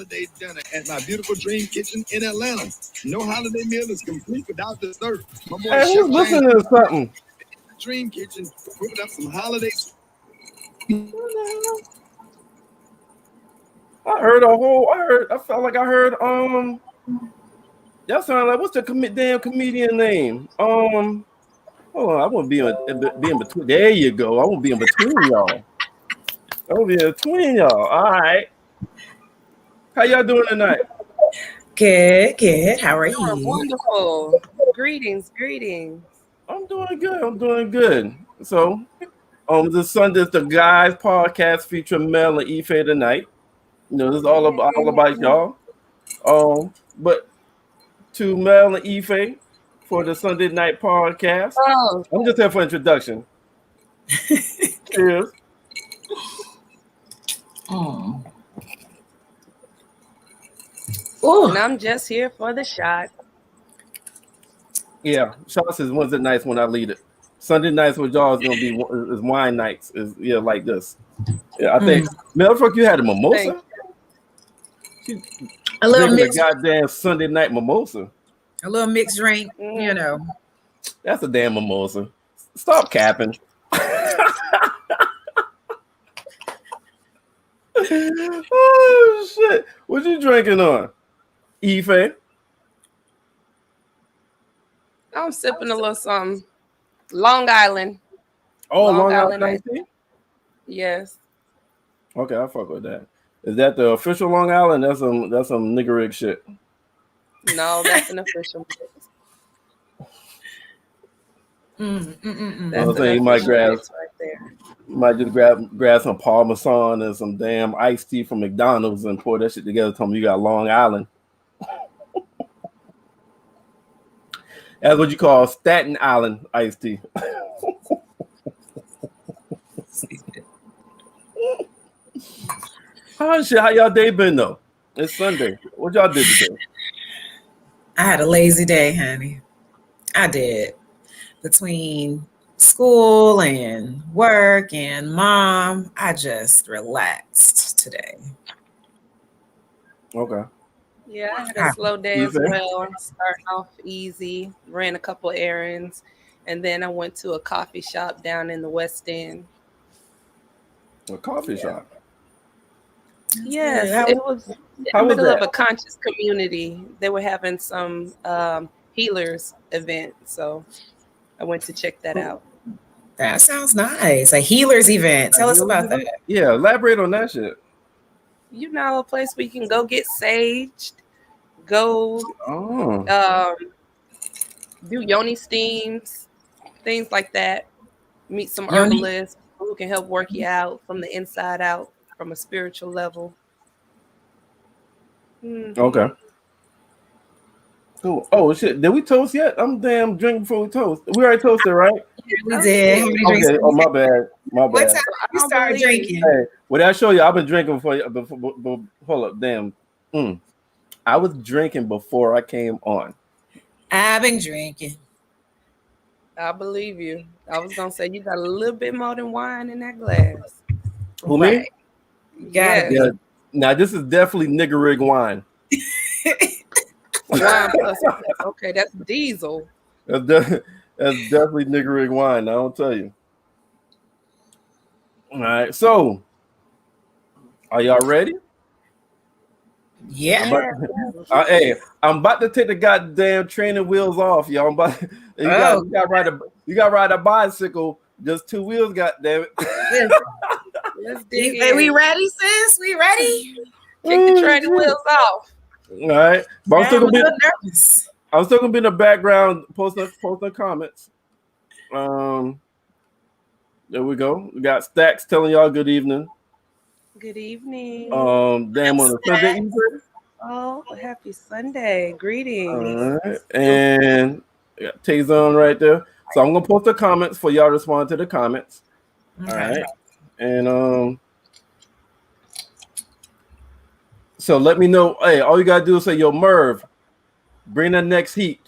holiday dinner at my beautiful dream kitchen in Atlanta. No holiday meal is complete without dessert. My boy Hey, who's listening to something? Dream Kitchen whipping up some holiday. I felt like I heard that sounded like, what's the damn comedian name? Hold on, I won't be in between. There you go. I won't be in between y'all. All right. How y'all doing tonight? Good. How are you? Wonderful. Greetings. I'm doing good. So, this Sunday's the guys podcast featuring Mel and Ife tonight. This is all about y'all. But to Mel and Ife for the Sunday night podcast. Oh. I'm just here for introduction. Cheers. And I'm just here for the shot. Yeah, shots is Wednesday nights when I lead it. Sunday nights with y'all is gonna be is wine nights. Is like this. Yeah, I think Mel, fuck, you had a mimosa. A little mixed, goddamn Sunday night mimosa. a little mixed drink, you know. That's a damn mimosa. Stop capping. Oh shit! What you drinking on, Ife? I'm sipping a little something. Long Island. Oh, Long Island iced tea? Yes. Okay, I fuck with that. Is that the official Long Island? That's some niggerig shit. No, that's an official. That's you might grab right there. You might just grab some Parmesan and some damn iced tea from McDonald's and pour that shit together. Tell me you got Long Island. That's what you call Staten Island iced tea. How y'all day been though? It's Sunday. What y'all did today? I had a lazy day, honey. I did. Between school and work and mom, I just relaxed today. Okay. Yeah, I had a slow day as well. Starting off easy, ran a couple errands, and then I went to a coffee shop down in the West End. A coffee shop? Yes, it was in the middle of a conscious community. They were having some healers event, so I went to check that out. That sounds nice. A healers event. Tell us about that. Yeah, elaborate on that shit. You know, a place where you can go get saged, go do yoni steams, things like that. Meet some herbalists who can help work you out from the inside out, from a spiritual level. Okay. Cool. Oh shit! Did we toast yet? I'm damn drinking before we toast. We already toasted, right? Yeah, we did. How many drinks? Okay. Oh, my bad. What time you start drinking? Hey, what did I show you? I've been drinking before. Hold up, damn. I was drinking before I came on. I've been drinking. I believe you. I was gonna say you got a little bit more than wine in that glass. Who, me? Yeah. Now this is definitely niggerig wine. Wine plus, okay, that's diesel. That's definitely niggerig wine. I don't tell you. All right, so are y'all ready? Yeah. Hey, I'm about to take the goddamn training wheels off, y'all. You got to ride a bicycle. Just two wheels, goddamn it. Let's dig in. We ready, sis? We ready? Kick the training wheels off. All right, but I'm still gonna be nervous. I'm still gonna be in the background, posting comments. There we go. We got Stacks telling y'all good evening. Good evening. Damn on a Sunday evening. Oh, happy Sunday. Greetings. All right, and got Tazon right there. So I'm gonna post the comments for y'all to respond to the comments. Okay. All right, and so let me know. Hey, all you gotta do is say, "Yo, Merv, bring that next heat."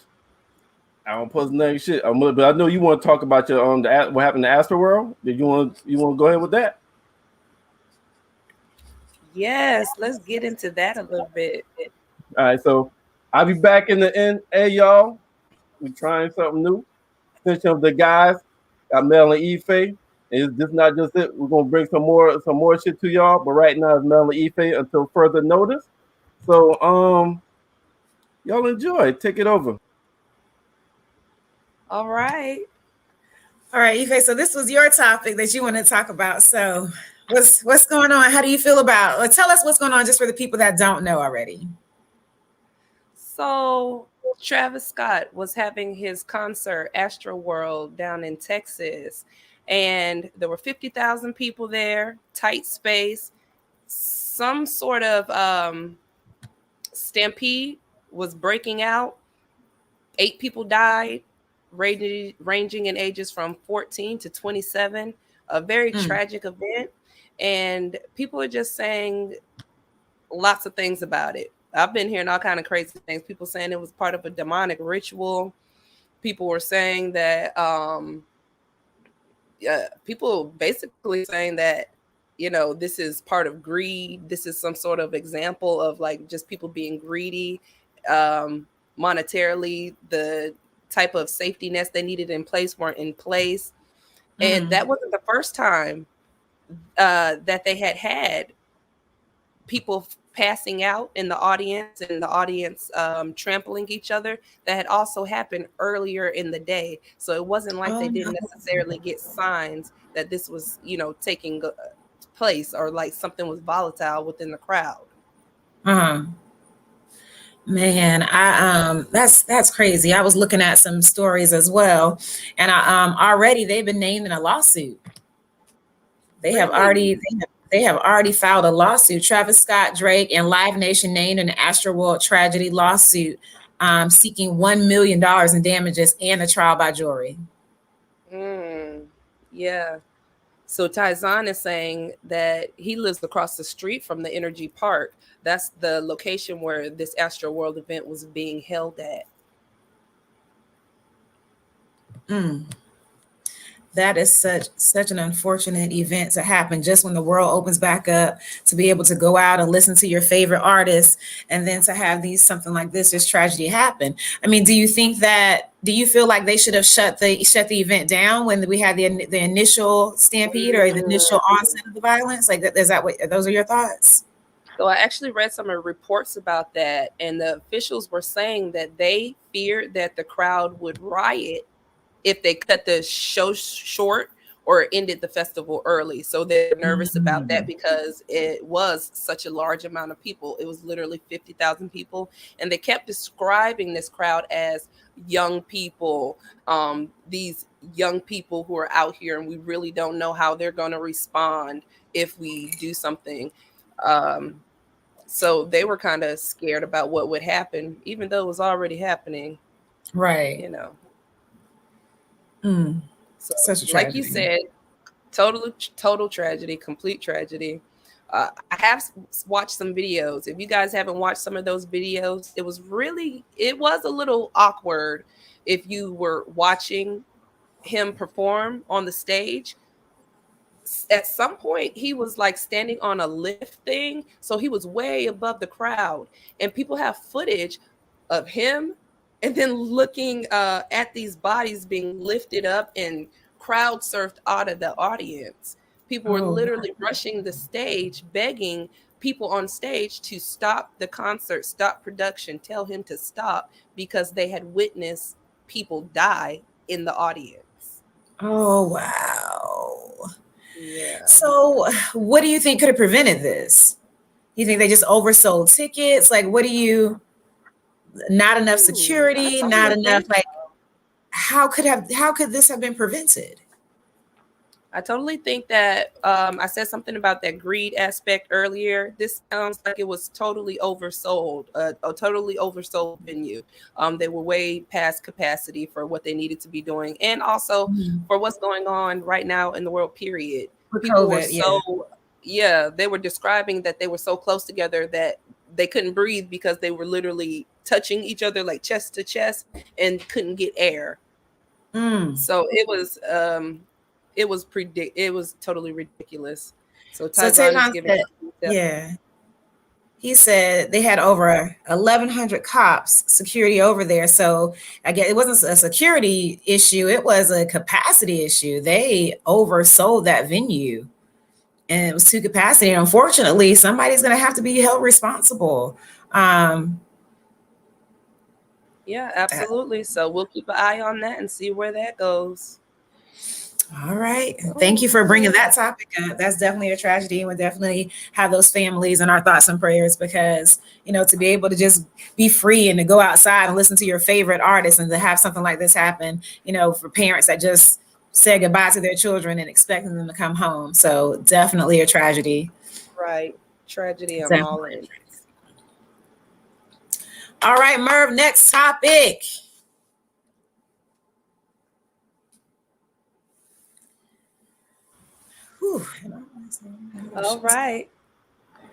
I don't post the next shit. But I know you want to talk about your what happened to Astroworld. Did you want to go ahead with that? Yes, let's get into that a little bit. All right, so I'll be back in the end. Hey, y'all, we trying something new. Attention of the guys, got Mel and Ife. Is this not just it? We're gonna bring some more shit to y'all. But right now it's Mel and Ife until further notice. So y'all enjoy. Take it over. All right. All right, Ife. So this was your topic that you want to talk about. So what's going on? How do you feel about? Or tell us what's going on, just for the people that don't know already. So Travis Scott was having his concert Astro World down in Texas, and there were 50,000 people there, tight space. Some sort of stampede was breaking out. 8 people died, ranging in ages from 14 to 27. A very Mm. tragic event, and people are just saying lots of things about it. I've been hearing all kind of crazy things. People saying it was part of a demonic ritual. People were saying that people basically saying that, this is part of greed. This is some sort of example of like just people being greedy, um, monetarily. The type of safety nets they needed in place weren't in place, and Mm. that wasn't the first time that they had people passing out in the audience, and the audience trampling each other. That had also happened earlier in the day, so it wasn't like they Oh didn't no. necessarily get signs that this was taking place, or like something was volatile within the crowd. Uh-huh. Man, that's crazy. I was looking at some stories as well, and already they've been named in a lawsuit. They have already Really? they have already filed a lawsuit. Travis Scott, Drake, and Live Nation named in an Astroworld tragedy lawsuit, seeking $1 million in damages and a trial by jury. Mm, yeah. So Tyzon is saying that he lives across the street from the Energy Park. That's the location where this Astro World event was being held at. Mm. That is such an unfortunate event to happen just when the world opens back up, to be able to go out and listen to your favorite artists, and then to have these something like this tragedy happen. I mean, do you feel like they should have shut the event down when we had the initial stampede or the initial onset of the violence? Like, is that what those are your thoughts? So I actually read some reports about that, and the officials were saying that they feared that the crowd would riot if they cut the show short or ended the festival early. So they're nervous about that Mm. because it was such a large amount of people. It was literally 50,000 people. And they kept describing this crowd as young people, these young people who are out here, and we really don't know how they're going to respond if we do something. Um, so they were kind of scared about what would happen, even though it was already happening, Right. you know. Mm. So, Such a like you tragedy. said, total tragedy, complete tragedy. I have watched some videos. If you guys haven't watched some of those videos, it was a little awkward if you were watching him perform on the stage. At some point he was like standing on a lift thing, so he was way above the crowd, and people have footage of him and then looking at these bodies being lifted up and crowd surfed out of the audience. People were Oh, literally rushing the stage, begging people on stage to stop the concert, stop production, tell him to stop, because they had witnessed people die in the audience. oh wow. Yeah. So, what do you think could have prevented this? You think they just oversold tickets? Like, what do you? Not enough I security, not totally enough. think Like, how could this have been prevented? I totally think that I said something about that greed aspect earlier. This sounds like it was totally oversold, a totally oversold venue. They were way past capacity for what they needed to be doing, and also Mhm. for what's going on right now in the world. Period. For People were COVID, yeah. so, yeah, they were describing that they were so close together that they couldn't breathe because they were literally touching each other like chest to chest and couldn't get air. Mm. So it was totally ridiculous. So So Tyzon is Tavon giving said, details. yeah. He said they had over 1,100 cops security over there. So I guess it wasn't a security issue, it was a capacity issue. They oversold that venue and it was to capacity. And unfortunately, somebody's going to have to be held responsible. Yeah, absolutely. So we'll keep an eye on that and see where that goes. All right. Thank you for bringing that topic up. That's definitely a tragedy. And we'll definitely have those families in our thoughts and prayers because, to be able to just be free and to go outside and listen to your favorite artists and to have something like this happen, for parents that just say goodbye to their children and expecting them to come home. So definitely a tragedy. Right. Tragedy on all Definitely. ends. All right, Merv, next topic. Whew. All right.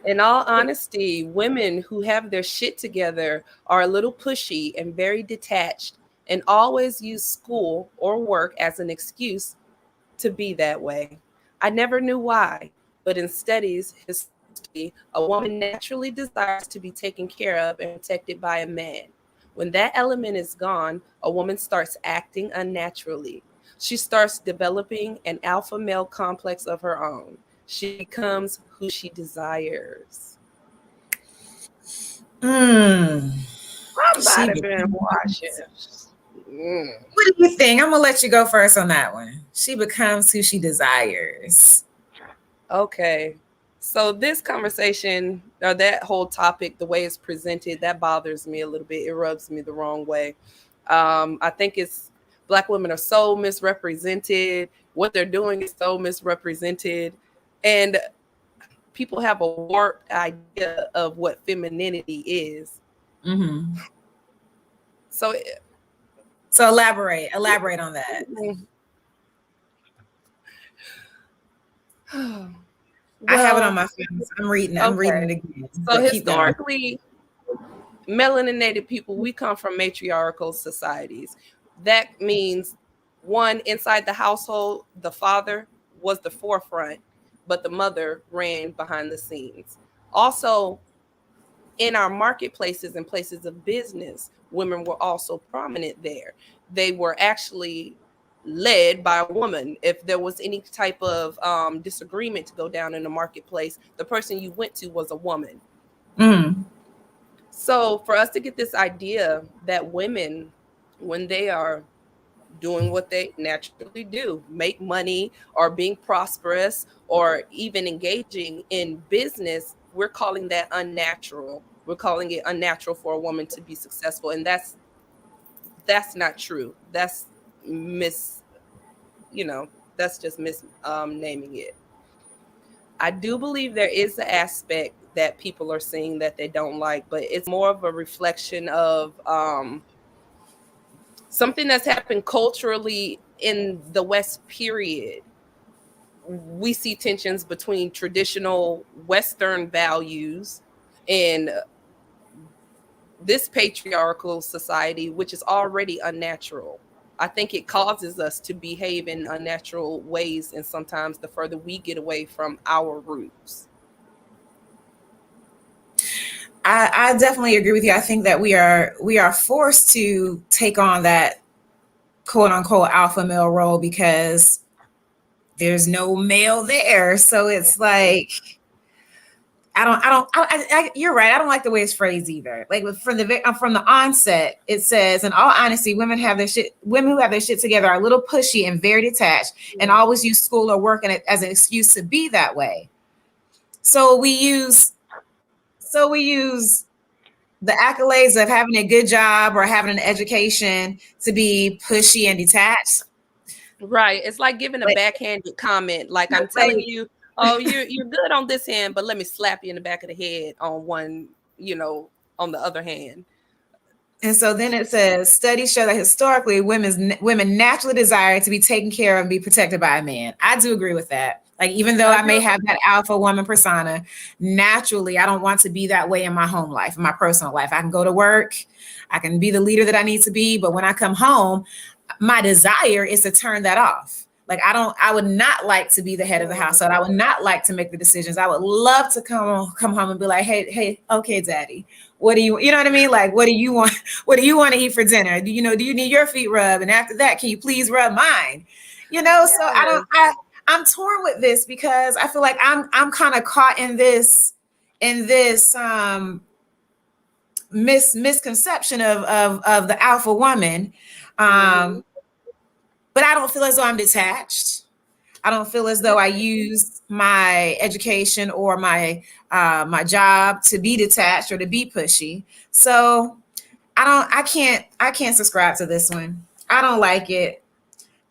In all honesty, women who have their shit together are a little pushy and very detached and always use school or work as an excuse to be that way. I never knew why, but in studies, history, a woman naturally desires to be taken care of and protected by a man. When that element is gone, a woman starts acting unnaturally. She starts developing an alpha male complex of her own. She becomes who she desires. Somebody been watching. What do you think? I'm gonna let you go first on that one. She becomes who she desires. Okay. So this conversation or that whole topic, the way it's presented, that bothers me a little bit. It rubs me the wrong way. I think it's Black women are so misrepresented. What they're doing is so misrepresented. And people have a warped idea of what femininity is. Mm-hmm. So elaborate on that. Well, I have it on my phone. So I'm reading it again. So historically, melanated people, we come from matriarchal societies. That means one, inside the household, the father was the forefront, but the mother ran behind the scenes. Also, in our marketplaces and places of business, women were also prominent there. They were actually led by a woman. If there was any type of disagreement to go down in the marketplace, the person you went to was a woman. Mm. So for us to get this idea that women, when they are doing what they naturally do, make money or being prosperous or even engaging in business, we're calling that unnatural. We're calling it unnatural for a woman to be successful. And that's not true. That's that's just naming it. I do believe there is an aspect that people are seeing that they don't like, but it's more of a reflection of something that's happened culturally in the West period. We see tensions between traditional Western values and this patriarchal society, which is already unnatural. I think it causes us to behave in unnatural ways, and sometimes the further we get away from our roots. I definitely agree with you. I think that we are forced to take on that quote unquote alpha male role because there's no male there. So it's like you're right. I don't like the way it's phrased either. Like from the onset, it says, in all honesty, women who have their shit together are a little pushy and very detached and always use school or work as an excuse to be that way. So we use the accolades of having a good job or having an education to be pushy and detached. Right. It's like giving a backhanded comment. Like I'm telling you, oh, you're good on this hand, but let me slap you in the back of the head on one, on the other hand. And so then it says, studies show that historically women naturally desire to be taken care of and be protected by a man. I do agree with that. Like, even though I may have that alpha woman persona, naturally, I don't want to be that way in my home life, in my personal life. I can go to work, I can be the leader that I need to be, but when I come home, my desire is to turn that off. Like I would not like to be the head of the household. I would not like to make the decisions. I would love to come home and be like, hey, okay, daddy, what do you know what I mean? Like, what do you want? What do you want to eat for dinner? Do you need your feet rubbed? And after that, can you please rub mine? So I'm torn with this because I feel like I'm kind of caught in this misconception of the alpha woman. But I don't feel as though I'm detached. I don't feel as though I use my education or my job to be detached or to be pushy. So I can't subscribe to this one. I don't like it.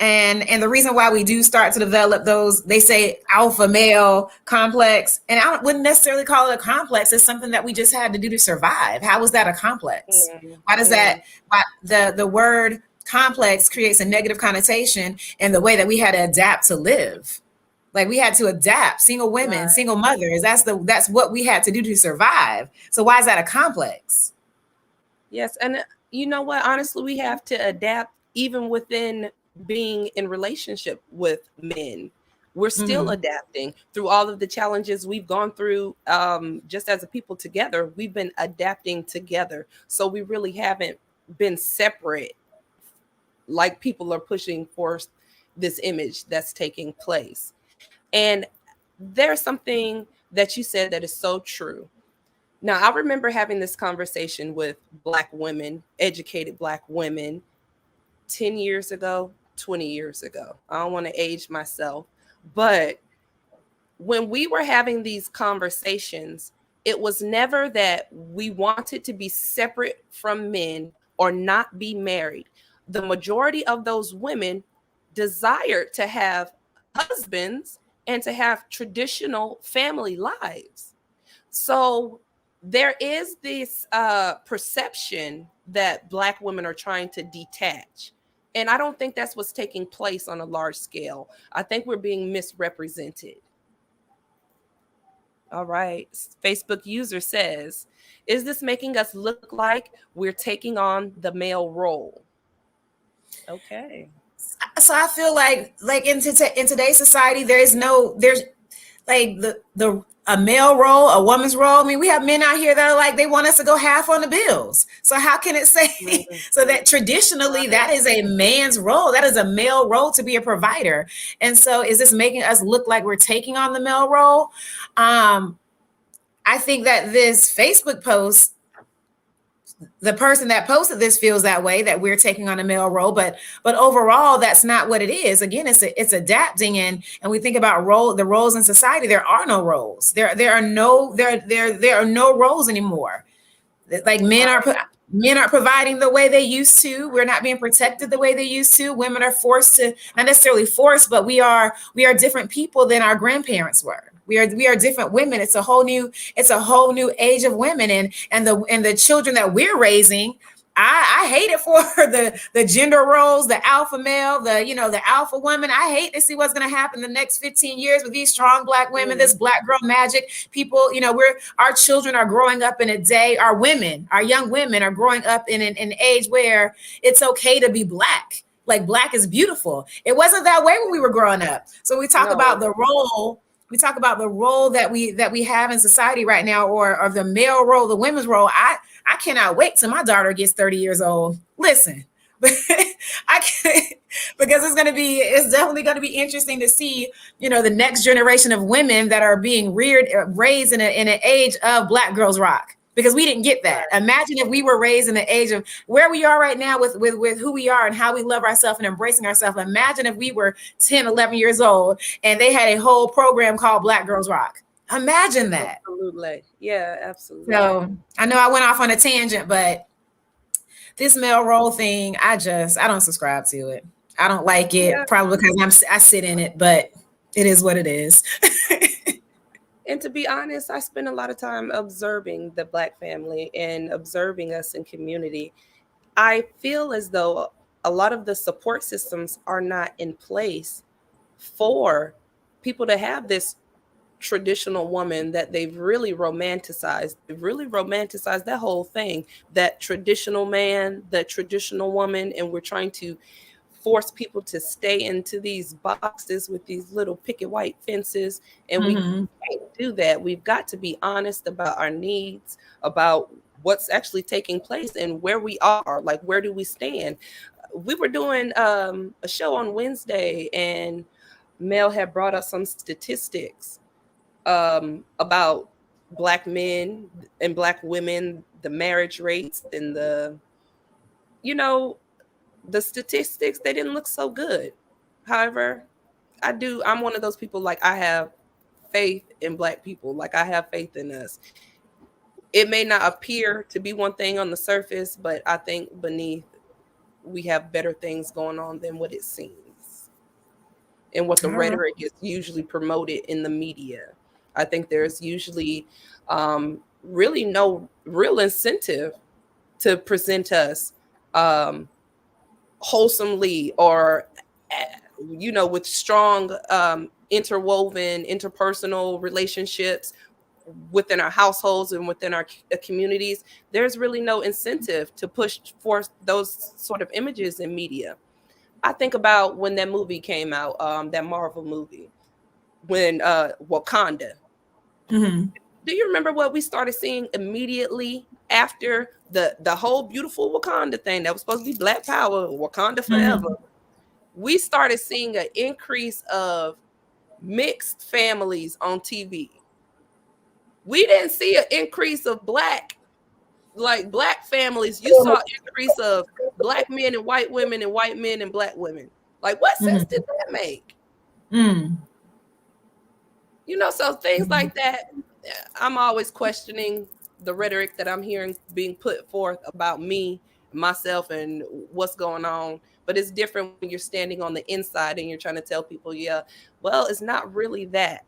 And the reason why we do start to develop those, they say alpha male complex, and wouldn't necessarily call it a complex. It's something that we just had to do to survive. How is that a complex? Why does why the word complex creates a negative connotation in the way that we had to adapt to live? Like we had to adapt. Single women, single mothers. That's what we had to do to survive. So why is that a complex? Yes, and you know what? Honestly, we have to adapt even within being in relationship with men. We're still adapting through all of the challenges we've gone through. Just as a people together, we've been adapting together. So we really haven't been separate like people are pushing for this image that's taking place. And there's something that you said that is so true. Now, I remember having this conversation with Black women, educated Black women, 10 years ago, 20 years ago. I don't want to age myself, but when we were having these conversations, it was never that we wanted to be separate from men or not be married. The majority of those women desired to have husbands and to have traditional family lives. So there is this perception that Black women are trying to detach. And I don't think that's what's taking place on a large scale. I think we're being misrepresented. All right. Facebook user says, is this making us look like we're taking on the male role? Okay. So I feel like in today's society, there's like the a male role, a woman's role. I mean, we have men out here that are like, they want us to go half on the bills. So how can it say so that traditionally that is a man's role? That is a male role to be a provider. And so is this making us look like we're taking on the male role? I think that this Facebook post, the person that posted this feels that way, that we're taking on a male role, but overall that's not what it is. Again, it's adapting, and we think about the roles in society. There are no roles. There are no roles anymore. Like men aren't providing the way they used to. We're not being protected the way they used to. Women are forced to, not necessarily forced, but we are different people than our grandparents were. We are different women. It's a whole new age of women, and the children that we're raising. I hate it for the gender roles, the alpha male, the alpha woman. I hate to see what's going to happen the next 15 years with these strong Black women, this Black girl magic. People, our children are growing up in a day, our young women are growing up in an age where it's okay to be Black. Like Black is beautiful. It wasn't that way when we were growing up. So we talk about the role. We talk about the role that we have in society right now, or the male role, the women's role. I cannot wait till my daughter gets 30 years old. Listen, I can't, because it's definitely going to be interesting to see, the next generation of women that are being raised in an age of Black girls rock. Because we didn't get that. Imagine if we were raised in the age of where we are right now with who we are and how we love ourselves and embracing ourselves. Imagine if we were 10, 11 years old and they had a whole program called Black Girls Rock. Imagine that. Absolutely. Yeah, absolutely. So I know I went off on a tangent, but this male role thing, I don't subscribe to it. I don't like it, probably because I sit in it, but it is what it is. And to be honest, I spend a lot of time observing the Black family and observing us in community. I feel as though a lot of the support systems are not in place for people to have this traditional woman that they've really romanticized. They've really romanticized that whole thing, that traditional man, that traditional woman, and we're trying to force people to stay into these boxes with these little picket white fences. And we Mm-hmm. can't do that. We've got to be honest about our needs, about what's actually taking place and where we are, like where do we stand. We were doing a show on Wednesday, and Mel had brought us some statistics about Black men and Black women, the marriage rates, and you know, the statistics, they didn't look so good. However, I'm one of those people, like, I have faith in Black people. Like, I have faith in us. It may not appear to be one thing on the surface, but I think beneath we have better things going on than what it seems and what the All right. rhetoric is usually promoted in the media. I think there's usually really no real incentive to present us um, wholesomely or with strong interwoven interpersonal relationships within our households and within our communities. There's really no incentive to push forth those sort of images in media. I think about when that movie came out, that Marvel movie, when Wakanda. Mm-hmm. Do you remember what we started seeing immediately after the whole beautiful Wakanda thing that was supposed to be Black Power, Wakanda forever? Mm-hmm. We started seeing an increase of mixed families on TV. We didn't see an increase of Black families. You saw increase of Black men and white women and white men and Black women. Like, what sense did that make? Mm-hmm. So things like that, I'm always questioning the rhetoric that I'm hearing being put forth about me, myself, and what's going on. But it's different when you're standing on the inside and you're trying to tell people, yeah, well, it's not really that.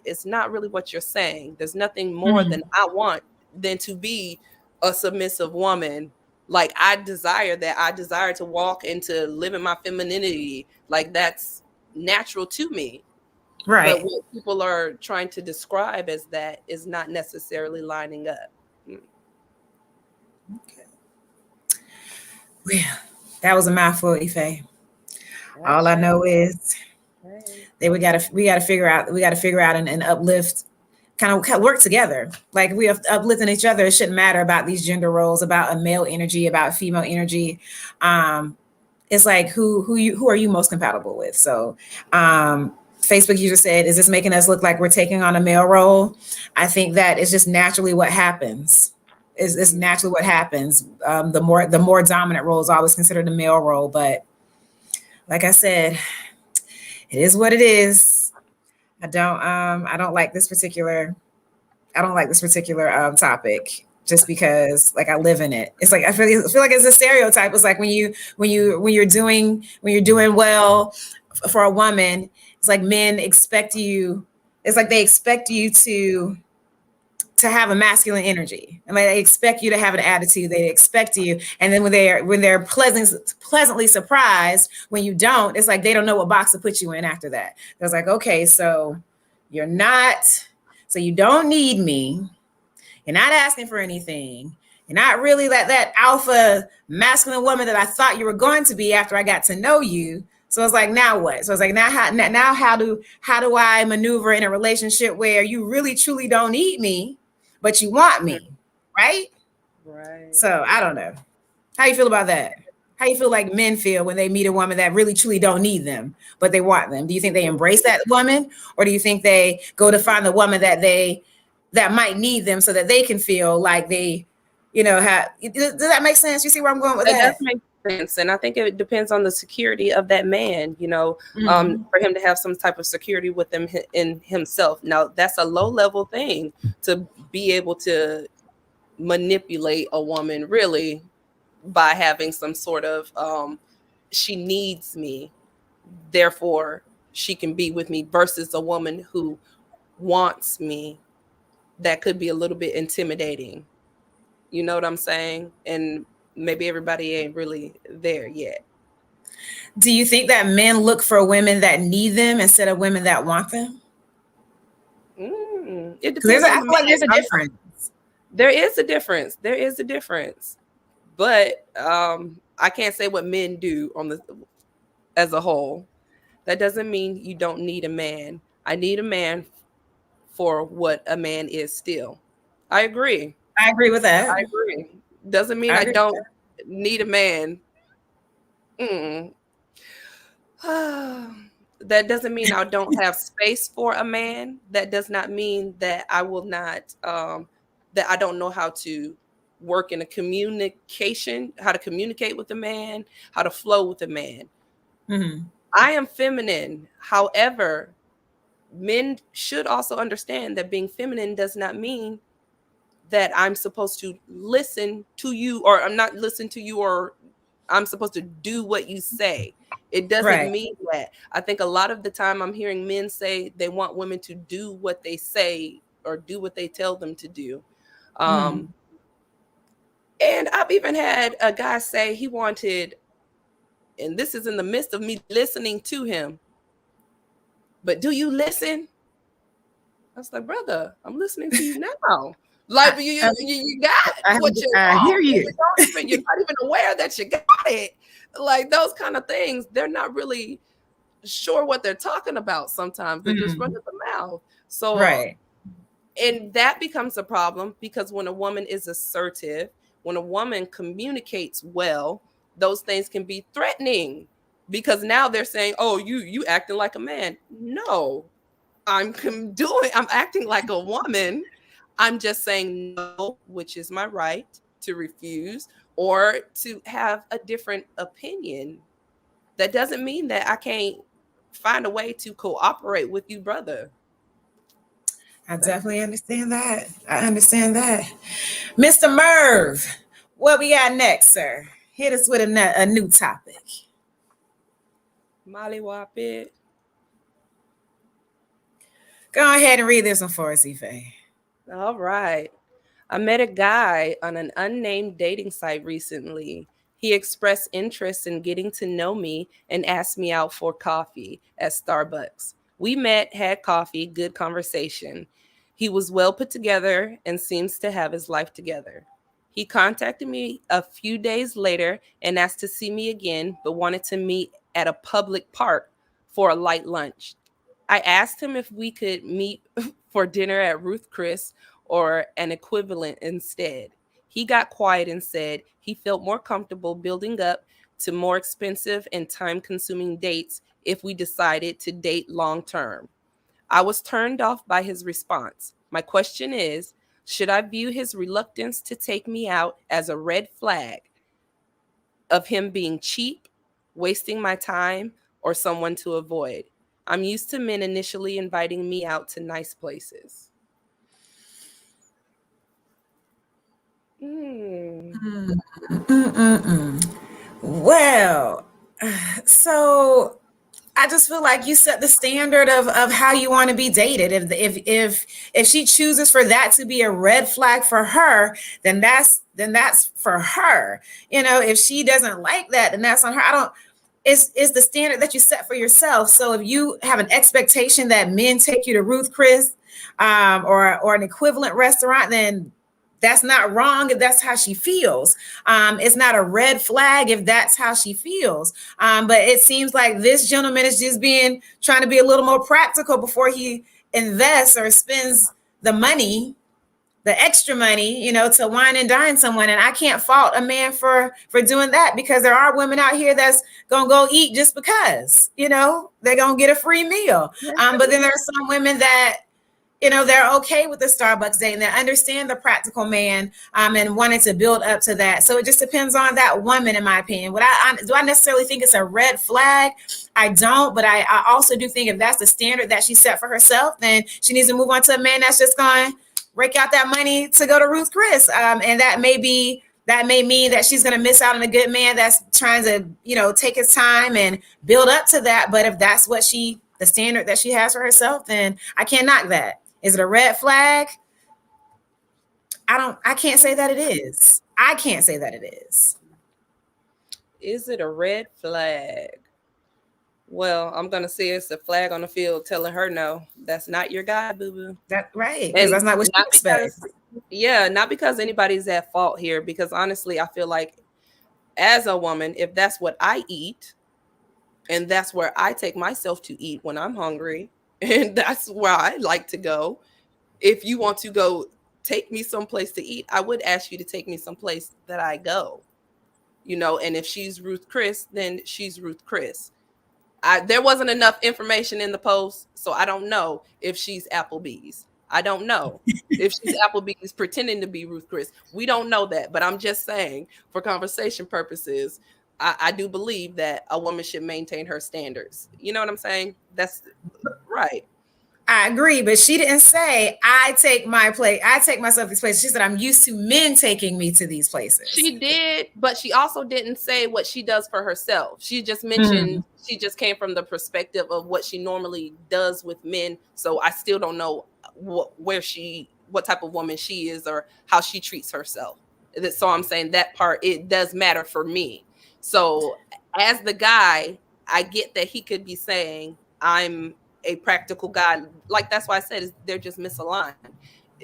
It's not really what you're saying. There's nothing more than I want than to be a submissive woman. Like, I desire that. I desire to walk and to live in my femininity. Like, that's natural to me. Right. But what people are trying to describe as that is not necessarily lining up. Okay. Well, that was a mouthful, Ife. All I know is we gotta figure out and uplift, kind of work together. Like, we have uplifting each other. It shouldn't matter about these gender roles, about a male energy, about female energy. It's like who are you most compatible with? So Facebook user said, is this making us look like we're taking on a male role? I think that is just naturally what happens. Is naturally what happens. The more dominant role is always considered the male role. But like I said, it is what it is. I don't like this particular topic, just because, like, I live in it. It's like I feel like it's a stereotype. It's like when you're doing well for a woman, it's like men expect you. It's like they expect you to have a masculine energy, and like they expect you to have an attitude. They expect you, and then when they're pleasantly surprised when you don't, it's like they don't know what box to put you in after that. It's like, okay, so you don't need me. You're not asking for anything. You're not really that alpha masculine woman that I thought you were going to be after I got to know you. So it's like, now what? So it's like, now how do I maneuver in a relationship where you really truly don't need me, but you want me, right? Right. So I don't know. How you feel about that? How you feel like men feel when they meet a woman that really truly don't need them, but they want them? Do you think they embrace that woman, or do you think they go to find the woman that might need them so that they can feel like they, have? Does that make sense? You see where I'm going with that? It does make sense, and I think it depends on the security of that man. For him to have some type of security with him in himself. Now, that's a low level thing to be able to manipulate a woman, really, by having some sort of she needs me, therefore she can be with me, versus a woman who wants me. That could be a little bit intimidating. You know what I'm saying? And maybe everybody ain't really there yet. Do you think that men look for women that need them instead of women that want them? It depends. I feel like there's a difference. There is a difference. But I can't say what men do as a whole. That doesn't mean you don't need a man. I need a man for what a man is still. I agree. I agree with that. I agree. Doesn't mean I I agree with don't need a man. Mm. That doesn't mean I don't have space for a man. That does not mean that I will not, that I don't know how to work in a communication, how to communicate with a man, how to flow with a man. Mm-hmm. I am feminine. However, men should also understand that being feminine does not mean that I'm supposed to listen to you, or I'm not listen to you, or I'm supposed to do what you say. It doesn't Right. mean that. I think a lot of the time I'm hearing men say they want women to do what they say or do what they tell them to do. Mm-hmm. Um, and I've even had a guy say he wanted, and this is in the midst of me listening to him, but do you listen? I was like, brother, I'm listening to you now. Like I, you got I, what you I want, hear and you. you're not even aware that you got it. Like those kind of things, they're not really sure what they're talking about. Sometimes they're just running the mouth. So, Right. and that becomes a problem because when a woman is assertive, when a woman communicates well, those things can be threatening because now they're saying, "Oh, you acting like a man." No, I'm acting like a woman. I'm just saying no, which is my right to refuse or to have a different opinion. That doesn't mean that I can't find a way to cooperate with you, brother. I definitely understand that. I understand that. Mr. Merv, what we got next, sir? Hit us with a new topic. Molly Wop it. Go ahead and read this one for us, Ife. All right. I met a guy on an unnamed dating site recently. He expressed interest in getting to know me and asked me out for coffee at Starbucks. We met, had coffee, good conversation. He was well put together and seems to have his life together. He contacted me a few days later and asked to see me again, but wanted to meet at a public park for a light lunch. I asked him if we could meet for dinner at Ruth Chris or an equivalent instead. He got quiet and said he felt more comfortable building up to more expensive and time consuming dates if we decided to date long term. I was turned off by his response. My question is, should I view his reluctance to take me out as a red flag of him being cheap, wasting my time, or someone to avoid? I'm used to men initially inviting me out to nice places. Mm. Mm-mm-mm. Well, so I just feel like you set the standard of how you want to be dated. If she chooses for that to be a red flag for her, then that's for her. If she doesn't like that, then that's on her. I don't. Is the standard that you set for yourself. So if you have an expectation that men take you to Ruth Chris, or an equivalent restaurant, then that's not wrong if that's how she feels. It's not a red flag if that's how she feels. But it seems like this gentleman is just trying to be a little more practical before he invests or spends the money, the extra money, to wine and dine someone. And I can't fault a man for doing that, because there are women out here that's gonna go eat just because, they're gonna get a free meal. But then there are some women that they're okay with the Starbucks date and they understand the practical man, and wanting to build up to that. So it just depends on that woman, in my opinion. Do I necessarily think it's a red flag? I don't, but I also do think if that's the standard that she set for herself, then she needs to move on to a man that's just going to rake out that money to go to Ruth Chris. And that may mean that she's going to miss out on a good man that's trying to, take his time and build up to that. But if that's the standard that she has for herself, then I can't knock that. Is it a red flag? I can't say that it is. I can't say that it is. Is it a red flag? Well, I'm gonna say it's a flag on the field telling her no, that's not your guy, boo boo. That right, because And that's not what she not expects. because, yeah, not because anybody's at fault here. Because honestly, I feel like as a woman, if that's what I eat, And that's where I take myself to eat when I'm hungry. And that's where I like to go. If you want to go take me someplace to eat, I would ask you to take me someplace that I go. And if she's Ruth Chris, then she's Ruth Chris. There wasn't enough information in the post, so I don't know if she's Applebee's. I don't know if she's Applebee's pretending to be Ruth Chris. We don't know that, but I'm just saying, for conversation purposes, I do believe that a woman should maintain her standards. You know what I'm saying? That's right. I agree, but she didn't say I take myself these places. She said I'm used to men taking me to these places. She did, but she also didn't say what she does for herself. She just mentioned she just came from the perspective of what she normally does with men. So I still don't know what type of woman she is or how she treats herself. So I'm saying that part, it does matter for me. So as the guy, I get that he could be saying I'm a practical guy. Like, that's why I said they're just misaligned.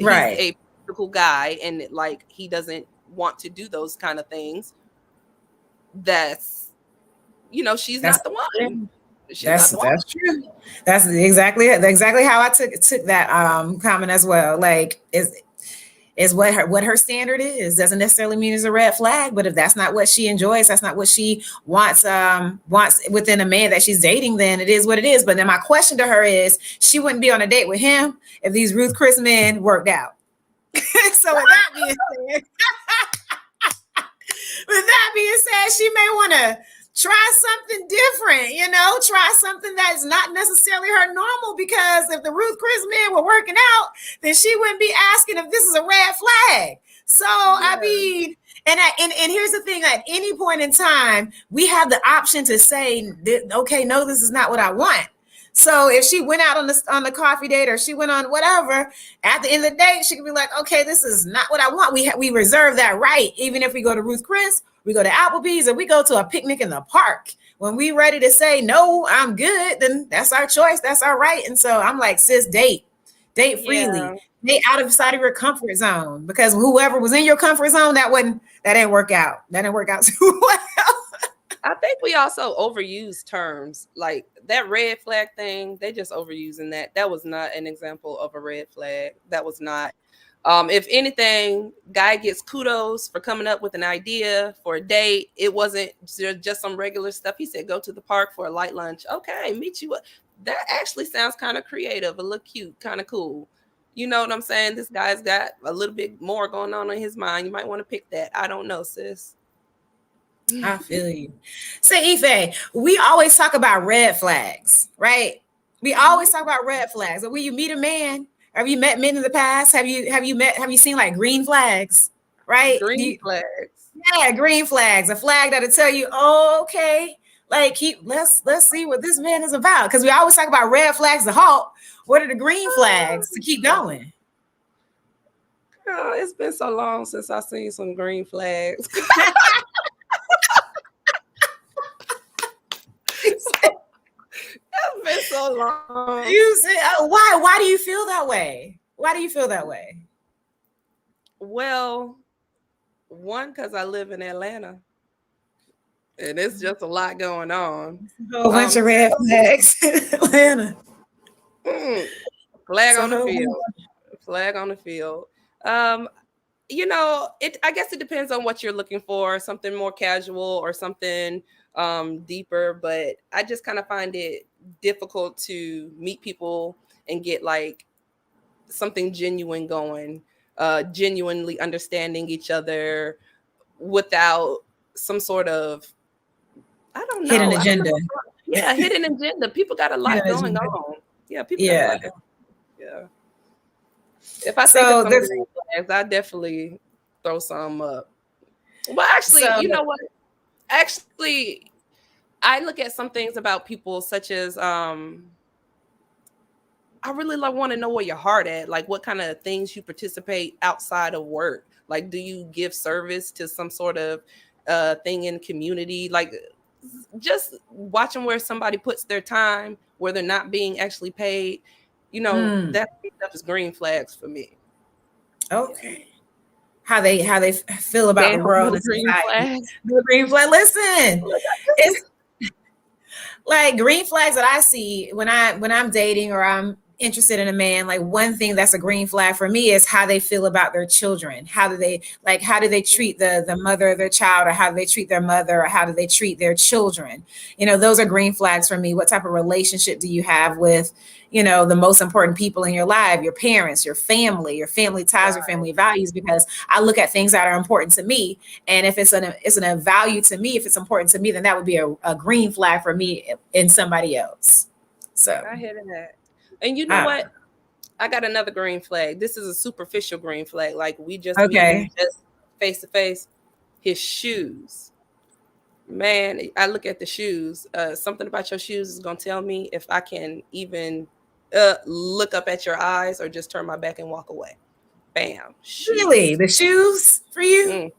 Right. He's a practical guy, and like he doesn't want to do those kind of things. That's she's not the one. That's true. That's exactly how I took that comment as well. Like, is what her standard is doesn't necessarily mean it's a red flag, but if that's not what she enjoys, that's not what she wants within a man that she's dating, then it is what it is. But then my question to her is, she wouldn't be on a date with him if these Ruth Chris men worked out. So with that being said, she may want to try something different, try something that's not necessarily her normal, because if the Ruth Chris men were working out, then she wouldn't be asking if this is a red flag. So, yeah. I mean, and here's the thing, at any point in time, we have the option to say, okay, no, this is not what I want. So if she went out on the coffee date, or she went on whatever, at the end of the day, she could be like, okay, this is not what I want. We reserve that right. Even if we go to Ruth Chris, we go to Applebee's, or we go to a picnic in the park, when we ready to say, no, I'm good, then that's our choice. That's our right. And so I'm like, sis, date freely. Yeah. Date outside of your comfort zone, because whoever was in your comfort zone, that didn't work out. That didn't work out too well. I think we also overuse terms like that red flag thing. They just overusing that. That was not an example of a red flag. That was not. If anything, guy gets kudos for coming up with an idea for a date. It wasn't just some regular stuff. He said, go to the park for a light lunch. Okay, meet you. That actually sounds kind of creative, a little cute, kind of cool. You know what I'm saying? This guy's got a little bit more going on in his mind. You might want to pick that. I don't know, sis. I feel you. Say, Ife, we always talk about red flags, right? We always talk about red flags. But when you meet a man, have you met men in the past? Have you seen like green flags, right? Green flags. Yeah, green flags. A flag that'll tell you, oh, okay, like let's see what this man is about. Because we always talk about red flags to halt. What are the green flags to keep going? Oh, it's been so long since I've seen some green flags. It's been so long. You say, why do you feel that way? Why do you feel that way? Well, one, because I live in Atlanta, and it's just a lot going on. A whole bunch of red flags in Atlanta. Flag on the field. Flag on the field. I guess it depends on what you're looking for. Something more casual or something deeper. But I just kind of find it difficult to meet people and get like something genuine going, genuinely understanding each other without some sort of, I don't know, hidden agenda. Yeah, hidden agenda. People got a lot going on. Yeah, people. Yeah. Yeah. If I think of some green flags, I definitely throw some up. Well, actually, you know what? Actually, I look at some things about people, such as I really want to know where your heart at. Like, what kind of things you participate outside of work. Like, do you give service to some sort of thing in community? Like, just watching where somebody puts their time, where they're not being actually paid. That stuff is green flags for me. Okay. How they feel about the world. The green flag. The green flag. Listen, Like green flags that I see when I'm dating or I'm interested in a man, like one thing that's a green flag for me is how they feel about their children. How do they treat the mother of their child, or how do they treat their mother, or how do they treat their children? Those are green flags for me. What type of relationship do you have with, the most important people in your life, your parents, your family ties, your family values? Because I look at things that are important to me, and if it's a value to me, if it's important to me, then that would be a green flag for me in somebody else. So I hear that. And you know I don't what? I got another green flag. This is a superficial green flag, like we just know. meeting Okay. just face to face. His shoes. Man, I look at the shoes. Something about your shoes is gonna tell me if I can even look up at your eyes or just turn my back and walk away. Bam, Really? shoes. The shoes for you? Mm.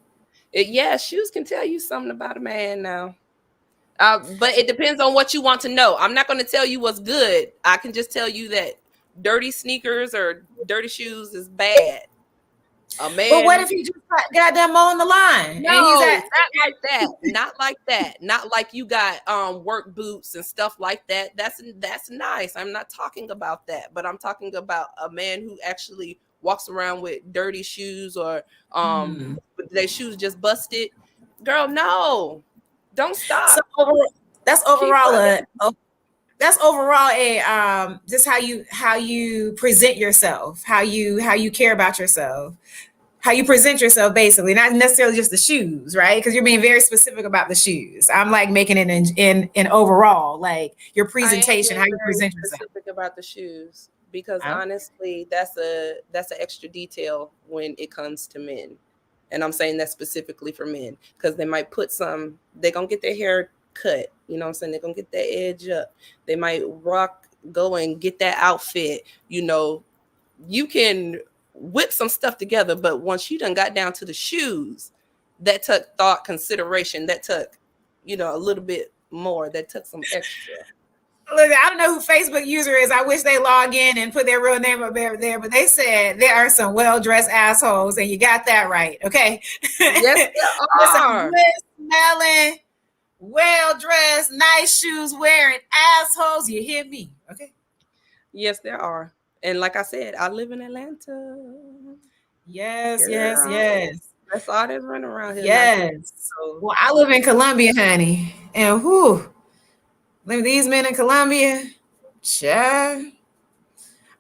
Yeah, shoes can tell you something about a man now. But it depends on what you want to know. I'm not going to tell you what's good. I can just tell you that dirty sneakers or dirty shoes is bad. A But man what who if he just got them mowing the line and he's no, at not like that. Not like that. Not like you got work boots and stuff like that. That's nice. I'm not talking about that, but I'm talking about a man who actually walks around with dirty shoes or Hmm. their shoes just busted. Girl, no. Don't So stop. that's Keep overall running. a just how you present yourself, how you care about yourself, how you present yourself, basically, not necessarily just the shoes, right? Because you're being very specific about the shoes. I'm like making it in overall, like your I am presentation, being how you very present yourself. specific about the shoes because Okay. honestly, that's an extra detail when it comes to men. And I'm saying that specifically for men because they might put some, they're gonna get their hair cut, you know what I'm saying? They're gonna get that edge up. They might go and get that outfit, you know. You can whip some stuff together, but once you done got down to the shoes, that took thought, consideration, that took, a little bit more, that took some extra. Look, I don't know who Facebook user is. I wish they log in and put their real name up there, but they said there are some well-dressed assholes, and you got that right, okay? Yes, There's there some are. good smelling, well-dressed, nice shoes wearing assholes. You hear me? Okay. Yes, there are. And like I said, I live in Atlanta. Yes, yes, Girl, yes, that's all that's running around here. Nice. yes. So Well, I live in Columbia, honey, and whoo, these men in Columbia, child.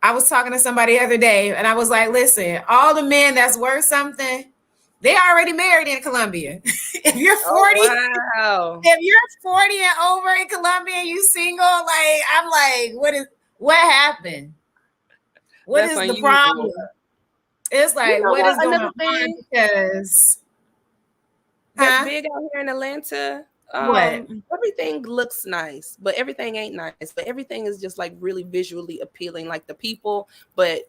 I was talking to somebody the other day, and I was like, listen, all the men that's worth something, they already married in Columbia. If you're oh 40, wow. if you're 40 and over in Columbia and you single, like, I'm like, what happened? What That's is the unusual. problem? It's You like, know what is what? going Another on? thing Because, that's huh? big out here in Atlanta. What? Everything looks nice, but everything ain't nice. But everything is just like really visually appealing, like the people, but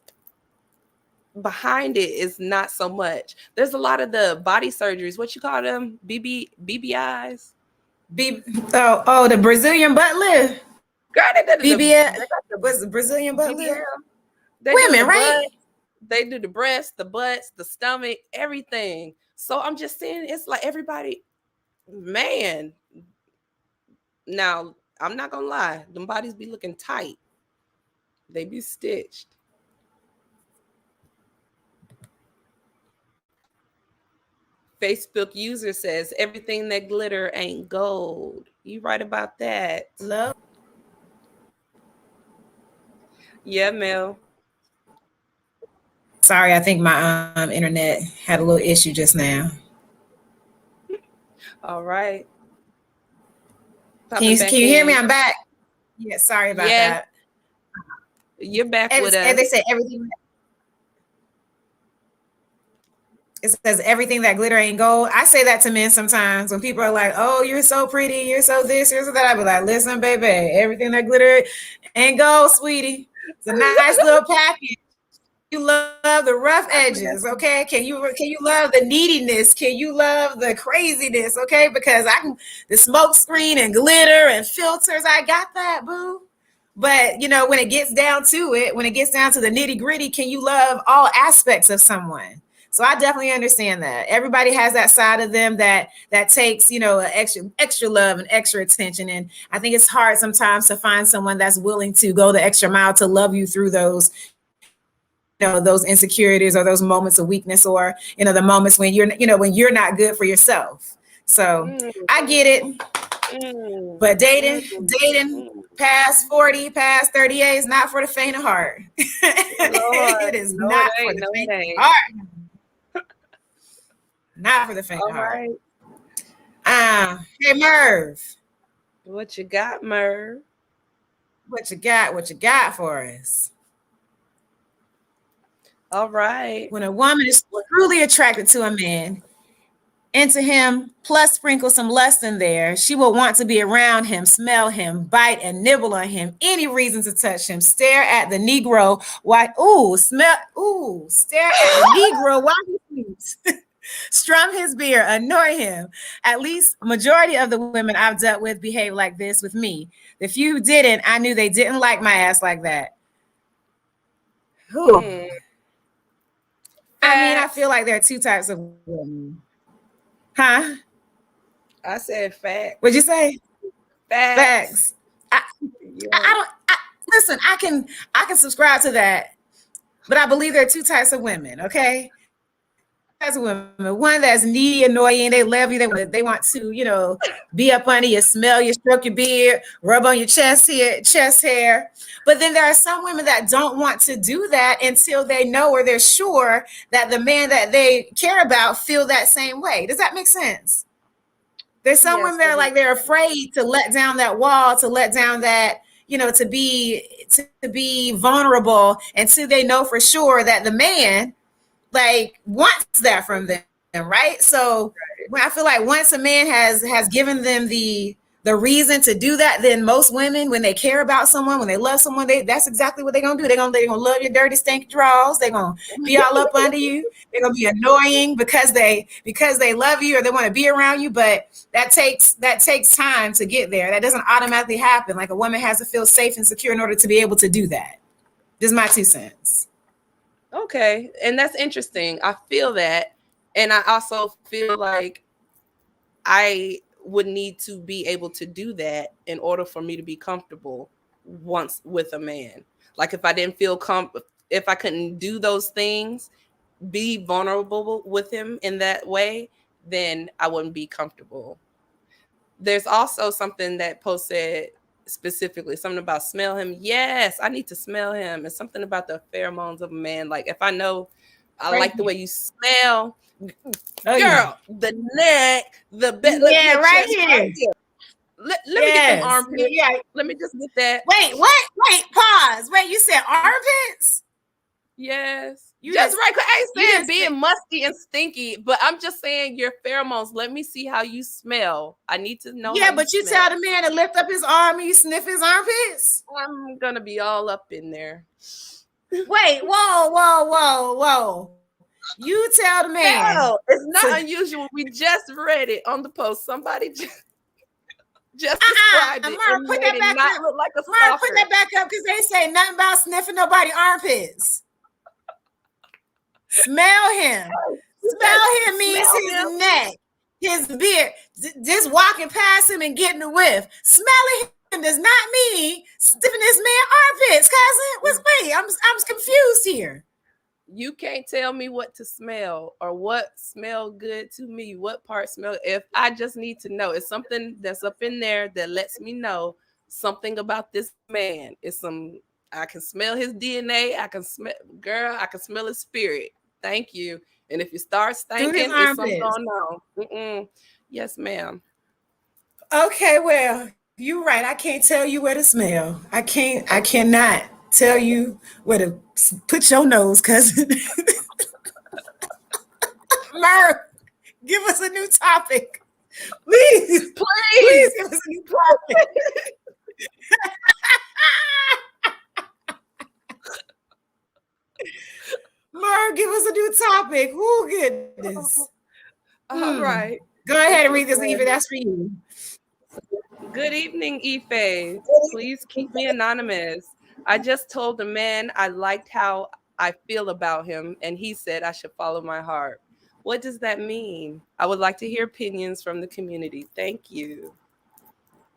behind it is not so much. There's a lot of the body surgeries. What you call them? BBIs. B- the Brazilian butt lift. Girl, BBL they got the was the Brazilian butt lift. BBL. They do the Women, butt. right? They do the breasts, the butts, the stomach, everything. So I'm just saying, it's like everybody, man. Now I'm not gonna lie, them bodies be looking tight. They be stitched. Facebook user says everything that glitter ain't gold. You right about that. Love. Yeah, Mel. Sorry, I think my internet had a little issue just now. All right. Can Popping you can back you hear me? in. I'm back. Yeah, sorry about Yes, that. you're back with And us. they say everything. It says everything that glitter ain't gold. I say that to men sometimes when people are like, "Oh, you're so pretty, you're so this, you're so that." I be like, "Listen, baby, everything that glitter ain't gold, sweetie. It's a nice little package. You love the rough I know edges, that's okay? Can you love the neediness? Can you love the craziness, okay? Because I can the smoke screen and glitter and filters. I got that, boo. But when it gets down to it, when it gets down to the nitty gritty, can you love all aspects of someone? So I definitely understand that. Everybody has that side of them that takes, extra love and extra attention. And I think it's hard sometimes to find someone that's willing to go the extra mile to love you through those, those insecurities or those moments of weakness, or, the moments when you're not good for yourself. So Mm, I get it. mm, But mm, dating mm. past 40, past 38 is not for the faint of heart. Lord, It is no, it not for ain't. the No, it faint of ain't. heart. Not for the faint All of heart. right. Hey Merv, What you got, Merv? what you got? What you got for us? All right. When a woman is truly attracted to a man, into him, plus sprinkle some lust in there, she will want to be around him, smell him, bite and nibble on him, any reason to touch him, stare at the Negro while, stare at the Negro while he sleeps. Strum his beard, annoy him. At least majority of the women I've dealt with behave like this with me. The few who didn't, I knew they didn't like my ass like that. Whew. Mm, I mean, I facts. feel like there are two types of women. Huh? I said facts. What'd you say? Facts. Facts. I don't listen, I can subscribe to that, but I believe there are two types of women, okay? Types of women. One that's needy, annoying, they love you, they want to, be up under you, smell you, stroke your beard, rub on your chest hair. But then there are some women that don't want to do that until they know or they're sure that the man that they care about feel that same way. Does that make sense? There's some Yes, women that are like they're afraid to let down that wall, to let down that, to be vulnerable until they know for sure that the man like wants that from them, right? So when I feel like once a man has given them the reason to do that, then most women, when they care about someone, when they love someone, that's exactly what they're gonna do. They're gonna love your dirty stinky draws. They're gonna be all up under you. They're gonna be annoying because they love you or they want to be around you. But that takes time to get there. That doesn't automatically happen. Like a woman has to feel safe and secure in order to be able to do that. This is my 2 cents. Okay, and that's interesting. I feel that, and I also feel like I would need to be able to do that in order for me to be comfortable once with a man. Like if I didn't feel if I couldn't do those things, be vulnerable with him in that way, then I wouldn't be comfortable. There's also something that Post said specifically, something about smell him. Yes, I need to smell him. And something about the pheromones of a man. Like if I know I Right like the way you smell, Oh, girl, yeah. the neck, the bed, Yeah, your right chest, right here. here. Let me get them Yes. armpits. Yeah. Let me just get that. Wait, what? Wait, pause. Wait, you said armpits? Yes. You Just just right. Cause I you ain't saying just being musty and stinky, but I'm just saying your pheromones. Let me see how you smell. I need to know how yeah, you but you smell. tell the man to lift up his arm and you sniff his armpits? I'm gonna be all up in there. Wait, whoa. You tell the man. No, it's not to, unusual. We just read it on the post. Somebody just described it Mara, and put made that it back not up. look like a Mara, put stalker. that back up because they say nothing about sniffing nobody armpits. Smell him. Smell him means Smell his him. neck, his beard. Just walking past him and getting a whiff. Smelling him does not mean sniffing this man armpits, cousin. I'm confused here. You can't tell me what to smell or what smell good to me, what part smell. If I just need to know, it's something that's up in there that lets me know something about this man. It's some I can smell his DNA. I can smell girl, I can smell his spirit. Thank you. And if you start Through his stinking, it's something armpits. going on. Yes, ma'am. Okay, well, you're right. I can't tell you where to smell. I cannot tell you where to put your nose, cousin. Murph, give us a new topic. Please. Please give us a new topic. Murph, give us a new topic. Oh, goodness. All right. Go ahead and read this, Eva. That's for you. Good evening, Ife. Please keep me anonymous. I just told the man I liked how I feel about him, and he said I should follow my heart. What does that mean? I would like to hear opinions from the community. Thank you.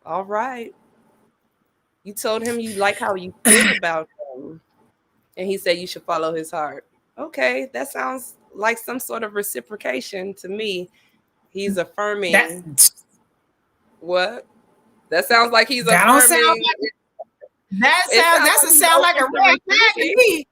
All right. You told him you like how you feel about him, and he said you should follow his heart. Okay, that sounds like some sort of reciprocation to me. He's That affirming what? That sounds like he's that don't sound affirming. like that It sound sounds doesn't like he's sound like a open to red flag to receiving. me.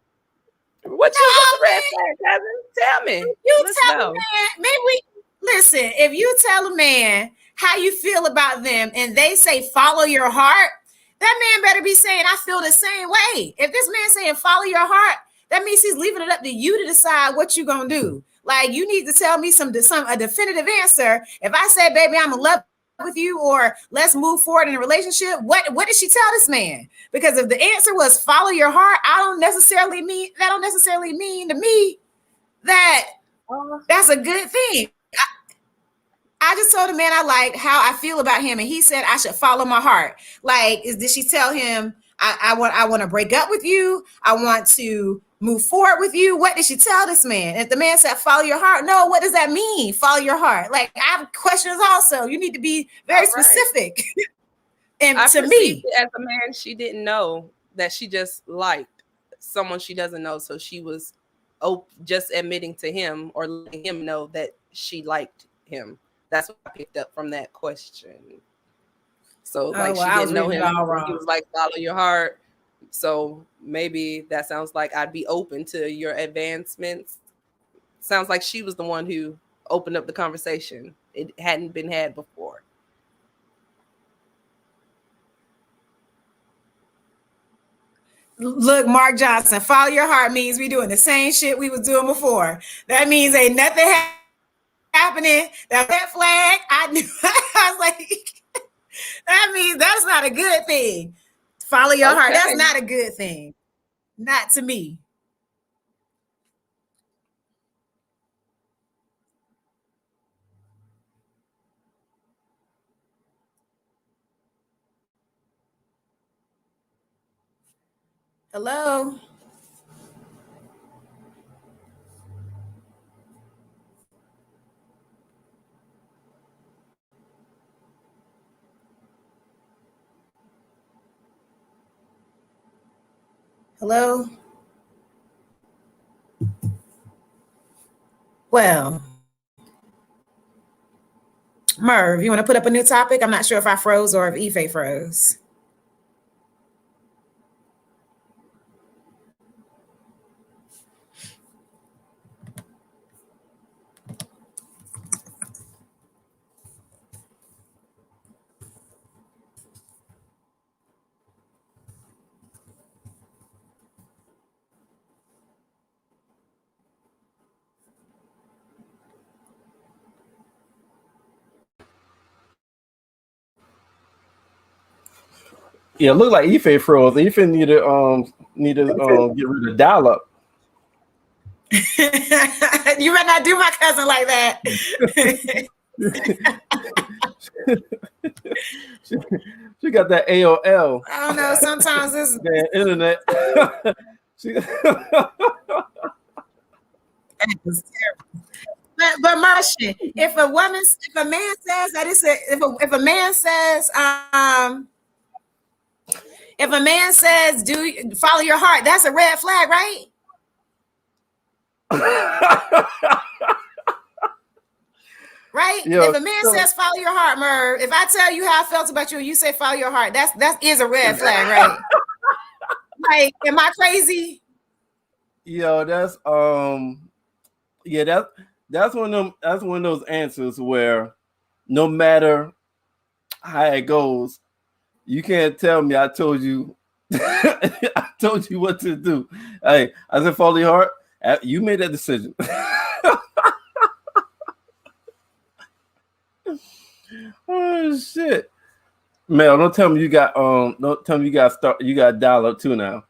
What's the No, red flag, cousin? Tell me. you Let's tell a know. man, maybe we listen, if you tell a man how you feel about them and they say follow your heart, that man better be saying I feel the same way. If this man saying follow your heart, that means he's leaving it up to you to decide what you're gonna do. Like you need to tell me some a definitive answer. If I say, baby, I'm in love with you, or let's move forward in a relationship, what did she tell this man? Because if the answer was follow your heart, I don't necessarily mean to me that that's a good thing. I just told the man I like how I feel about him, and he said I should follow my heart. Like, did she tell him I want to break up with you? I want to move forward with you. What did she tell this man? If the man said follow your heart, no, what does that mean? Follow your heart. Like, I have questions also. You need to be very specific. And I to perceived me, it as a man she didn't know, that she just liked someone she doesn't know. So she was just admitting to him or letting him know that she liked him. That's what I picked up from that question. So like she didn't know him. He was like, follow your heart. So maybe that sounds like I'd be open to your advancements. Sounds like she was the one who opened up the conversation. It hadn't been had before. Look, Mark Johnson, follow your heart means we doing the same shit we was doing before. That means ain't nothing happening. That red flag, I knew. I was like, that means that's not a good thing. Follow your heart. That's not a good thing. Not to me. Hello. Hello. Well, Merv, you want to put up a new topic? I'm not sure if I froze or if Ife froze. Yeah, it looked like Ife froze. Ife need to get rid of dial up. You better not do my cousin like that. She got that AOL. I don't know. Sometimes it's the internet. but Marsha, if a man says that if a man says do follow your heart, that's a red flag, right? Right? If a man says follow your heart, Merv, if I tell you how I felt about you and you say follow your heart, that is a red flag, right? Like, am I crazy? Yo, that's that's one of those answers where no matter how it goes, you can't tell me I told you I told you what to do. Hey, I said follow your heart. You made that decision. Oh shit. Mel, don't tell me you got you got dial up too now.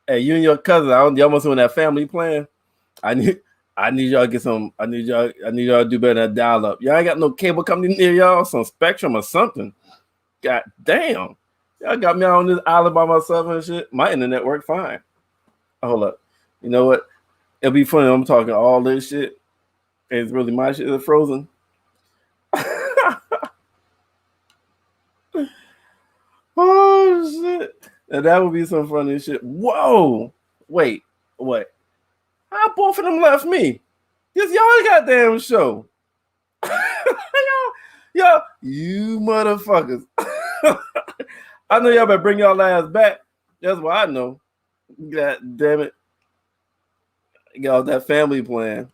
Hey, you and your cousin, y'all must on that family plan. I need y'all to get some. I need y'all to do better than dial up. Y'all ain't got no cable company near y'all, some Spectrum or something. God damn. Y'all got me on this island by myself and shit. My internet worked fine. Hold up. You know what? It'll be funny. I'm talking all this shit. And it's really my shit that's frozen. Oh shit. And that would be some funny shit. Whoa. Wait. What? How both of them left me? This y'all goddamn show. y'all, you motherfuckers. I know y'all better bring y'all ass back. That's what I know. God damn it. Y'all that family plan.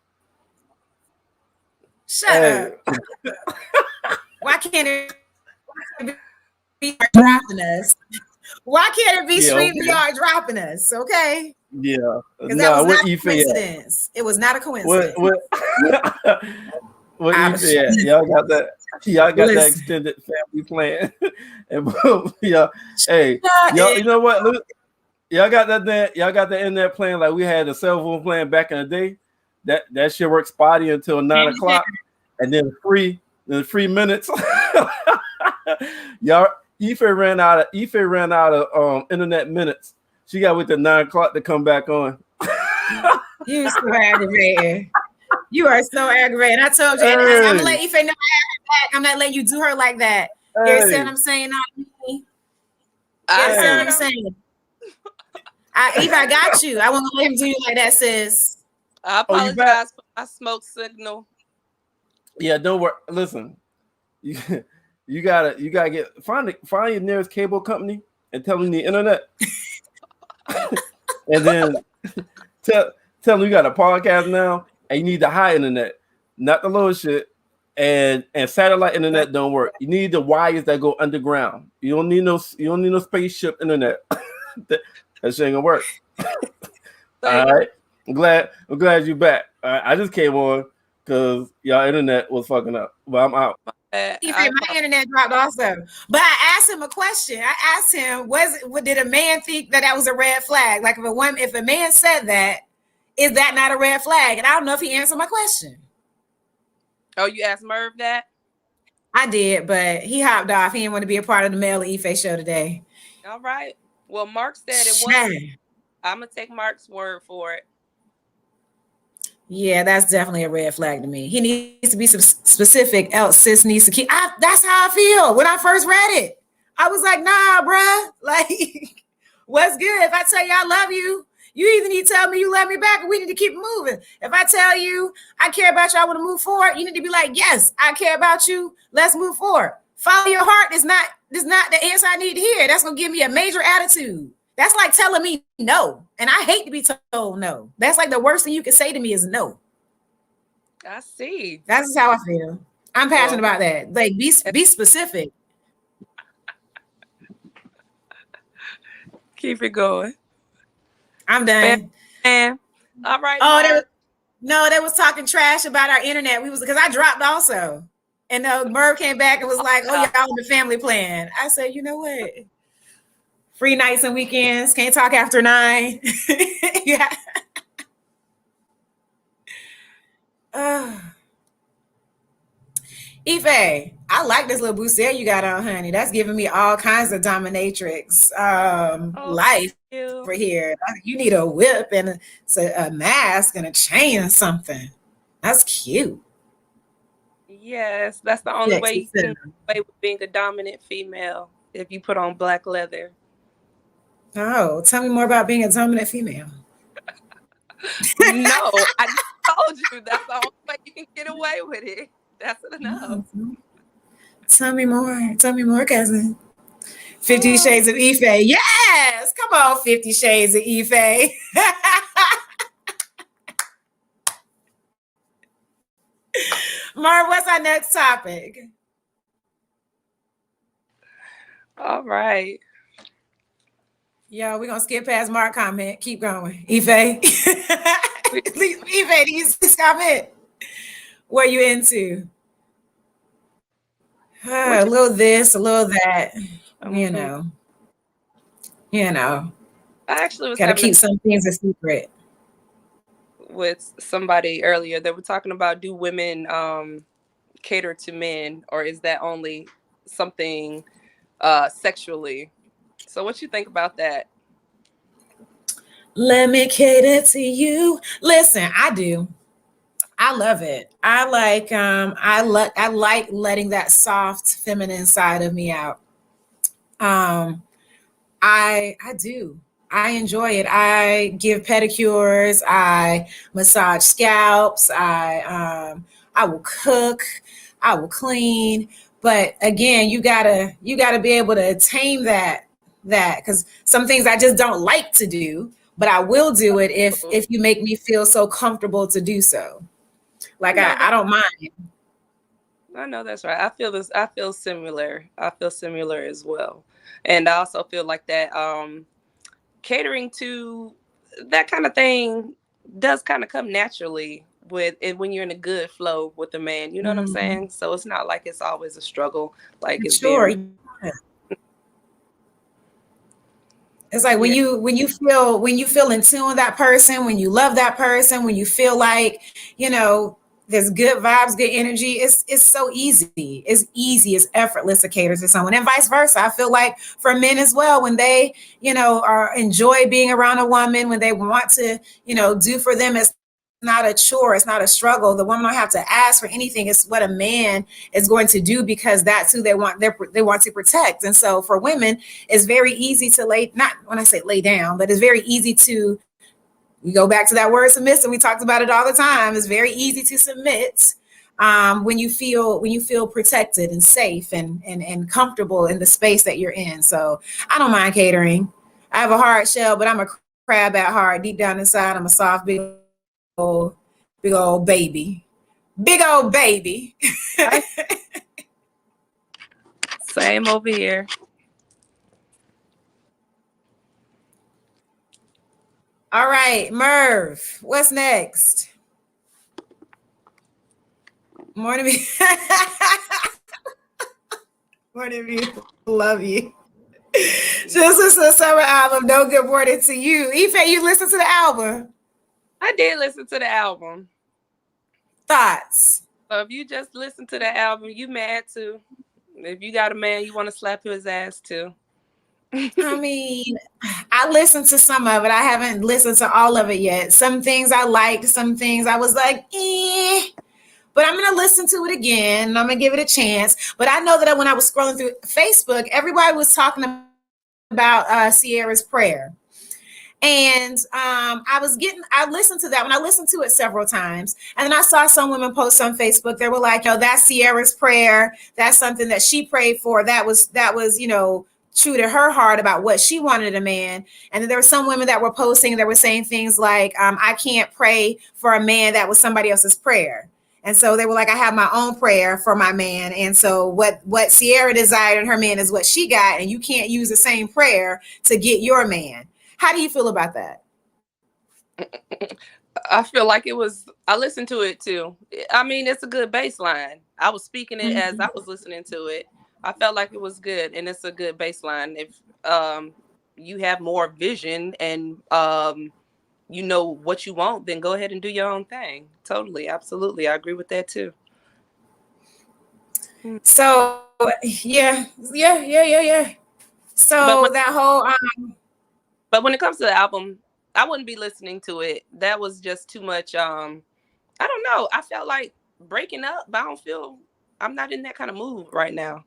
Shut up. Why can't it be dropping us? Why can't it be StreamYard dropping us? Okay. Yeah. Because that was not a coincidence. It was not a coincidence. What Ife at? Y'all got that? Y'all got that extended family plan? And boom, yeah. Hey, y'all. You know what? Y'all got that? Y'all got the internet plan like we had a cell phone plan back in the day. That shit worked spotty until 9 o'clock, and then free 3 minutes. Y'all, Ife ran out of internet minutes. She got with the 9 o'clock to come back on. You so aggravating. You are so aggravating. I told you, I'm gonna let Ife know I have her back. I'm not letting you do her like that. You understand what I'm saying? You understand what I'm saying? Ife, I got you. I won't let him do you like that, sis. I apologize for my smoke signal. Yeah, don't worry. Listen, you gotta get find your nearest cable company and tell them the internet, and then tell them you got a podcast now and you need the high internet, not the low shit. And satellite internet don't work. You need the wires that go underground. You don't need no spaceship internet. that shit ain't gonna work. All right. I'm glad you back. All right. I just came on because y'all internet was fucking up. But I'm out. My internet dropped also. But I asked him a question. I asked him, did a man think that was a red flag? Like if a man said that, is that not a red flag? And I don't know if he answered my question. Oh, you asked Merv that? I did, but he hopped off. He didn't want to be a part of the Mel and Ife show today. All right. Well, Mark said it was. I'm going to take Mark's word for it. Yeah, that's definitely a red flag to me. He needs to be specific, else sis needs to keep. That's how I feel when I first read it. I was like, nah, bruh. Like, what's good? If I tell you I love you, you either need to tell me you love me back or we need to keep moving. If I tell you I care about you, I want to move forward, you need to be like, yes, I care about you. Let's move forward. Follow your heart is not the answer I need to hear. That's going to give me a major attitude. That's like telling me no. And I hate to be told no. That's like the worst thing you can say to me is no. I see. That's how I feel. I'm passionate about that. Like, be specific. Keep it going. I'm done. All right. Oh, they was talking trash about our internet. Because I dropped also. And Merv came back and was like, oh, y'all on the family plan. I said, you know what? Free nights and weekends. Can't talk after 9. Yeah. Ife, I like this little bustier you got on, honey. That's giving me all kinds of dominatrix life over here. You need a whip and a mask and a chain or something. That's cute. Yes, that's the only way you can get away with being a dominant female, if you put on black leather. Oh, tell me more about being a dominant female. No, I just told you that's the only way you can get away with it. That's enough. Tell me more. Tell me more, cousin. 50 Shades of Ife. Yes! Come on, 50 Shades of Ife. Marv, what's our next topic? All right. Yo, we're going to skip past Mark comment. Keep going. Ife. Ife, this comment. What are you into? A little this, a little that. You know. I actually was gotta keep some things a secret. With somebody earlier, they were talking about, do women cater to men, or is that only something sexually? So what you think about that? Let me cater to you. Listen, I do. I love it. I like letting that soft feminine side of me out. Um I do. I enjoy it. I give pedicures, I massage scalps, I will cook, I will clean. But again, you gotta be able to tame that because some things I just don't like to do, but I will do it if you make me feel so comfortable to do so. I Like know I that. don't mind. I know that's right. I feel this. I feel similar. I feel similar as well, and I also feel like that. Catering to that kind of thing does kind of come naturally with it when you're in a good flow with the man. You know what I'm Mhm. saying? So it's not like it's always a struggle. Like it's Sure. very It's like yeah. when you feel in tune with that person, when you love that person, when you feel like, there's good vibes, good energy. It's so easy. It's easy, it's effortless to cater to someone. And vice versa. I feel like for men as well, when they, are enjoy being around a woman, when they want to, do for them, it's not a chore, it's not a struggle. The woman don't have to ask for anything. It's what a man is going to do because that's who they want to protect. And so for women, it's very easy to not when I say lay down, but it's very easy to, we go back to that word submissive. We talked about it all the time. It's very easy to submit when you feel protected and safe and comfortable in the space that you're in. So I don't mind catering. I have a hard shell, but I'm a crab at heart. Deep down inside, I'm a soft, old, big old baby. Big old baby. I, same over here. All right, Merv, what's next? Morning, morning, beautiful. Love you. Just listen to the summer album. No good morning to you. Ife, you listen to the album. I did listen to the album. Thoughts? So if you just listen to the album, you mad too. If you got a man, you want to slap his ass too. I mean, I listened to some of it. I haven't listened to all of it yet. Some things I liked, some things I was like, eh. But I'm gonna listen to it again. And I'm gonna give it a chance. But I know that when I was scrolling through Facebook, everybody was talking about Sierra's prayer. And I listened to that one. I listened to it several times. And then I saw some women post on Facebook. They were like, that's Sierra's prayer. That's something that she prayed for. That was, true to her heart about what she wanted in a man. And then there were some women that were posting that were saying things like, I can't pray for a man that was somebody else's prayer. And so they were like, I have my own prayer for my man. And so what Sierra desired in her man is what she got. And you can't use the same prayer to get your man. How do you feel about that? I feel like it was. I listened to it too. I mean, it's a good baseline. I was speaking it as I was listening to it. I felt like it was good, and it's a good baseline. If you have more vision and you know what you want, then go ahead and do your own thing. Totally, absolutely, I agree with that too. So yeah. But So when that whole but when it comes to the album, I wouldn't be listening to it. That was just too much. I don't know. I felt like breaking up, but I don't feel. I'm not in that kind of mood right now.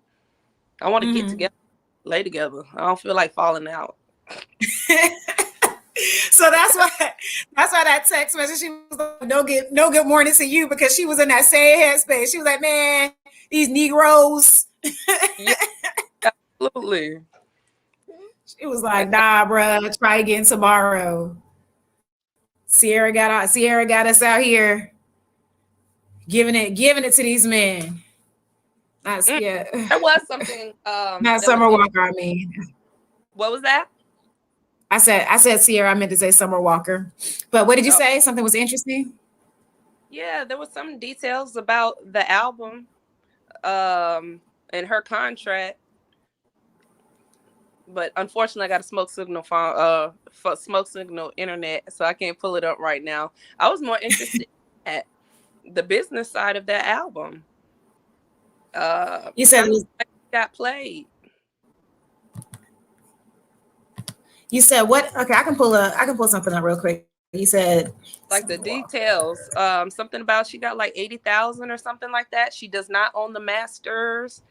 I want to get mhm. together, lay together. I don't feel like falling out. So that's why that text message, she was like, no good morning to you, because she was in that same headspace. She was like, man, these Negroes. Yeah, absolutely. She was like, nah, bruh, try again tomorrow. Sierra got us out here giving it to these men. That's Mm, yeah. there was something. Not That was Summer interesting. Walker, I mean. What was that? I said Sierra, I meant to say Summer Walker. But what did you Oh, say? Something was interesting? yeah. There was some details about the album, and her contract. But unfortunately, I got a smoke signal for smoke signal internet, so I can't pull it up right now. I was more interested at the business side of that album. You said How it many was, got played? You said what? Okay, I can pull something up real quick. You said Like the details. Something about she got like 80,000 or something like that. She does not own the masters.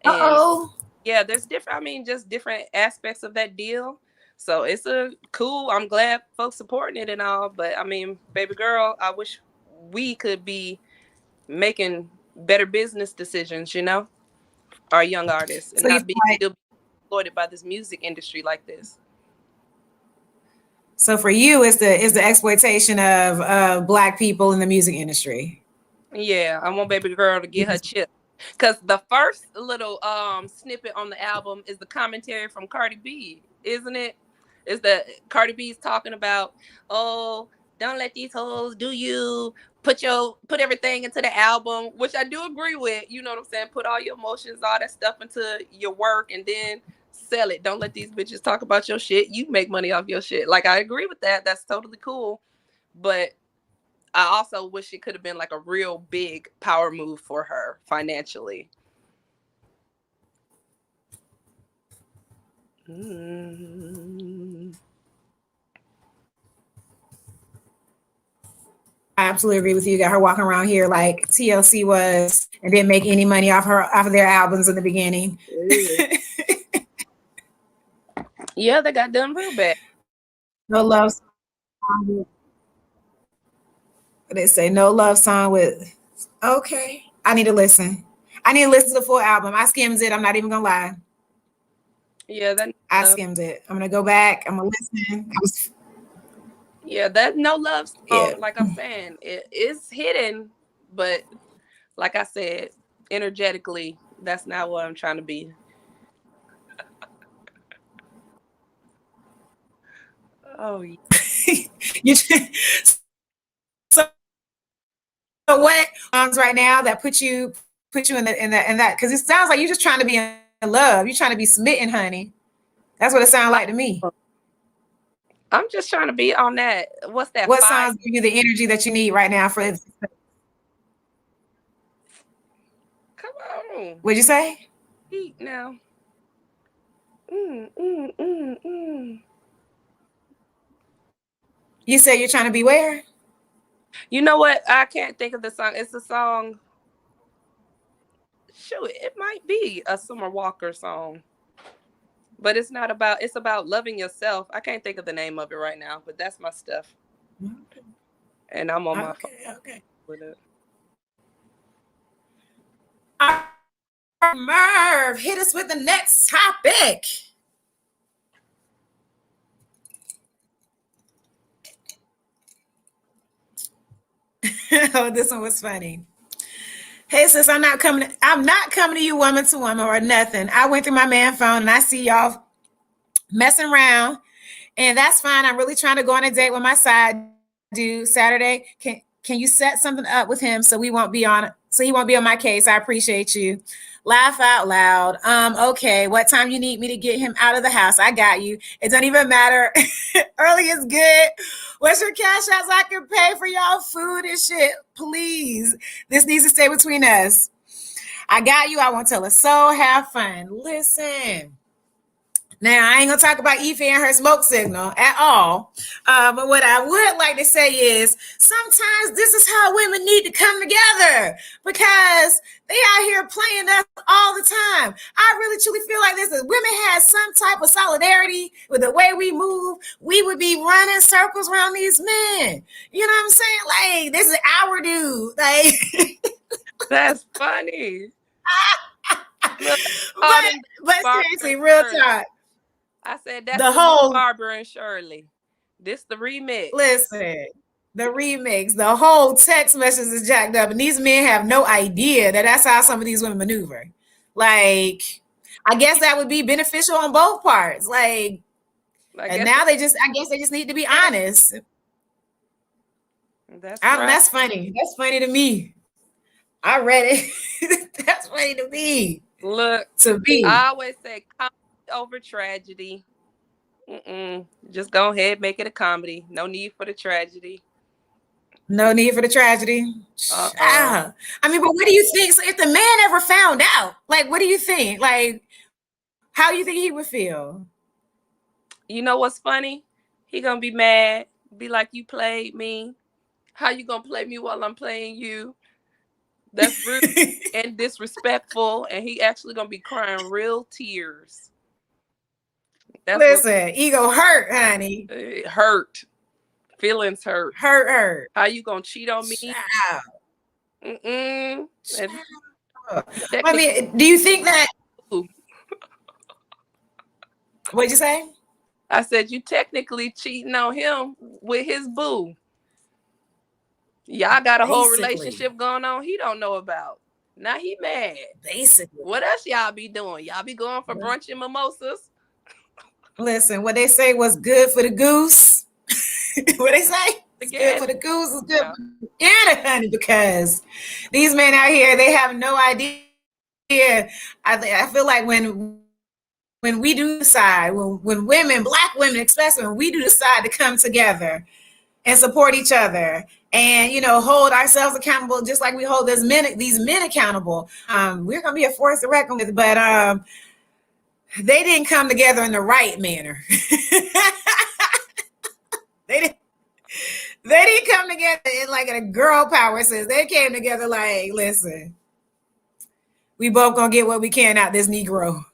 And uh-oh. yeah, there's different, I mean, just different aspects of that deal. So it's a cool, I'm glad folks supporting it and all. But I mean, baby girl, I wish we could be making better business decisions, our young artists, and So you not feel be like, still exploited by this music industry like this. so for you is the exploitation of black people in the music industry. Yeah, I want baby girl to get her chip. Cause the first little snippet on the album is the commentary from Cardi B, isn't it? Is that Cardi B's talking about, oh, don't let these hoes do you. Put everything into the album, which I do agree with. You know what I'm saying? Put all your emotions, all that stuff into your work, and then sell it. Don't let these bitches talk about your shit. You make money off your shit. Like, I agree with that. That's totally cool. But I also wish it could have been like a real big power move for her financially. Mm. I absolutely agree with you. You got her walking around here like TLC was, and didn't make any money off of their albums in the beginning. Yeah, they got done real bad. No love song. They say no love song with. Okay, I need to listen. I need to listen to the full album. I skimmed it. I'm not even gonna lie. Yeah, that I skimmed it. I'm gonna go back. I'm gonna listen. yeah, that no love Yeah. song, like I'm saying, it is hidden, but like I said, energetically, that's not what I'm trying to be. Oh yeah. You so what songs right now that put you in that because it sounds like you're just trying to be in love. You're trying to be smitten, honey. That's what it sounds like to me. I'm just trying to be on that. What's that? What Five? songs give you the energy that you need right now for it? Come on. What'd you say? Eat now. Mm, mm, mm, mm. You say you're trying to be where? You know what? I can't think of the song. It's a song. Shoot, it might be a Summer Walker song, but it's not about. It's about loving yourself. I can't think of the name of it right now, but that's my stuff, and I'm on my phone Okay. with it. Merv, hit us with the next topic. Oh, this one was funny. Hey sis, I'm not coming to you woman to woman or nothing. I went through my man phone and I see y'all messing around, and that's fine. I'm really trying to go on a date with my side dude Saturday. Can you set something up with him so he won't be on my case? I appreciate you. Laugh out loud. Okay, what time you need me to get him out of the house? I got you. It don't even matter. Early is good. What's your cash out so I can pay for y'all food and shit? Please. This needs to stay between us. I got you. I won't tell a soul. Have fun. Listen. Now, I ain't going to talk about Ife and her smoke signal at all. But what I would like to say is sometimes this is how women need to come together because they out here playing us all the time. I really truly feel like this. If women had some type of solidarity with the way we move, we would be running circles around these men. You know what I'm saying? Like, this is our dude. Like, That's funny. Look, but seriously, real talk. I said that's the whole Barbara and Shirley. This the remix. Listen, the remix, the whole text message is jacked up, and these men have no idea that that's how some of these women maneuver. Like, I guess that would be beneficial on both parts. Like, and now I guess they just need to be honest. That's right. That's funny. That's funny to me. I read it. That's funny to me. Look, to me, I always say comedy over tragedy. Just go ahead, make it a comedy. No need for the tragedy. No need for the tragedy. I mean, but what do you think? So if the man ever found out, like, what do you think? Like, how do you think he would feel? You know what's funny? He gonna be mad, be like, "You played me. How you gonna play me while I'm playing you? That's rude and disrespectful." And he actually gonna be crying real tears. That's what Listen, ego hurt, honey. it hurt. Feelings hurt. Hurt. How you gonna cheat on me? Child. Mm-mm. And Child. you I technically, mean, do you think that, what'd you say? I said you technically cheating on him with his boo. Y'all got a whole Basically. relationship going on he don't know about. Now he mad. Basically. What else y'all be doing? Y'all be going for brunch and mimosas? Listen, what they say was good for the goose. What they say? It's good Again. for the goose. It's good for the gander, honey, because these men out here, they have no idea. I feel like when we do decide, when women, Black women especially, when we do decide to come together and support each other and, you know, hold ourselves accountable just like we hold these men accountable, we're going to be a force to reckon with. But they didn't come together in the right manner. They didn't come together in like a girl power sense. They came together like, listen, we both gonna get what we can out this Negro.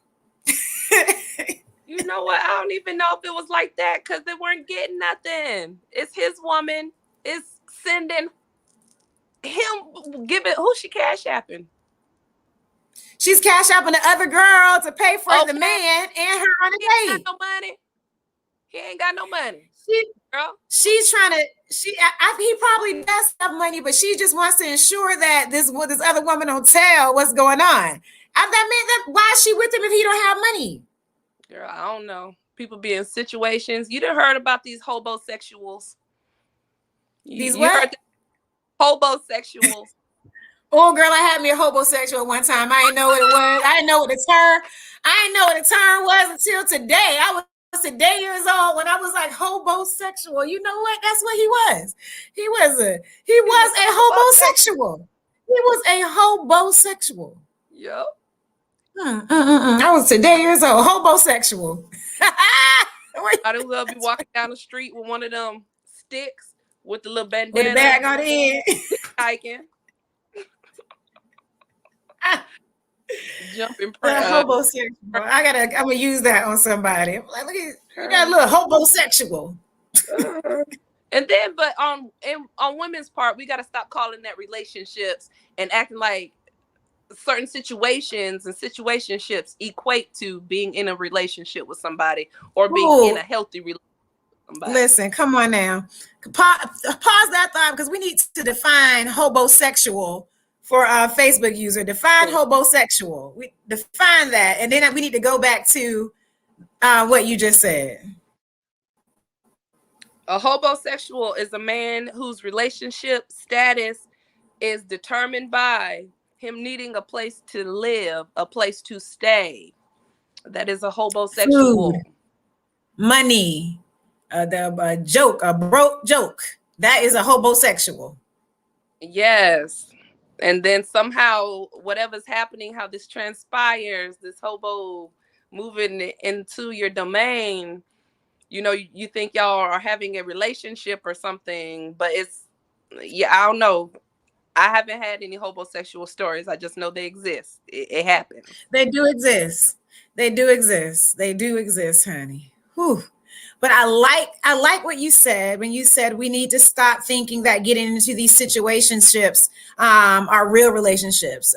You know what? I don't even know if it was like that because they weren't getting nothing. It's his woman. It's sending him, giving, who she cash apping? She's cash apping the other girl to pay for the man and her on the He date. ain't got no money. He ain't got no money. Girl. She's trying to. He probably does have money, but she just wants to ensure that this other woman don't tell what's going on. Why is she with him if he don't have money? Girl, I don't know. People be in situations. You done heard about these hobosexuals. These you what? Heard hobosexuals. Oh, girl, I had me a hobosexual one time. I didn't know what it was. I didn't know what the term was until today. I was today years old when I was like hobosexual. You know what? That's what he was. He was a hobosexual. He was a hobosexual. Yep. I was today years old, hobosexual. Might as well be walking down the street with one of them sticks with the little bandana. With a bag on the end. Hiking. Jumping. Hobosexual. I'm gonna use that on somebody. Like, look at you got a little hobosexual. And then, but on women's part, we got to stop calling that relationships and acting like certain situations and situationships equate to being in a relationship with somebody or being in a healthy relationship with somebody. Listen, come on now. Pause that thought because we need to define hobosexual for our Facebook user. Define hobosexual. We define that, and then we need to go back to what you just said. A hobosexual is a man whose relationship status is determined by him needing a place to live, a place to stay. That is a hobosexual. Food, money, a broke joke. That is a hobosexual. Yes. And then somehow whatever's happening, how this transpires, this hobo moving into your domain, you know, you think y'all are having a relationship or something, but I don't know. I haven't had any hobosexual stories. I just know they exist. It happens. They do exist. They do exist, honey. Whew. But I like what you said when you said we need to stop thinking that getting into these situationships are real relationships.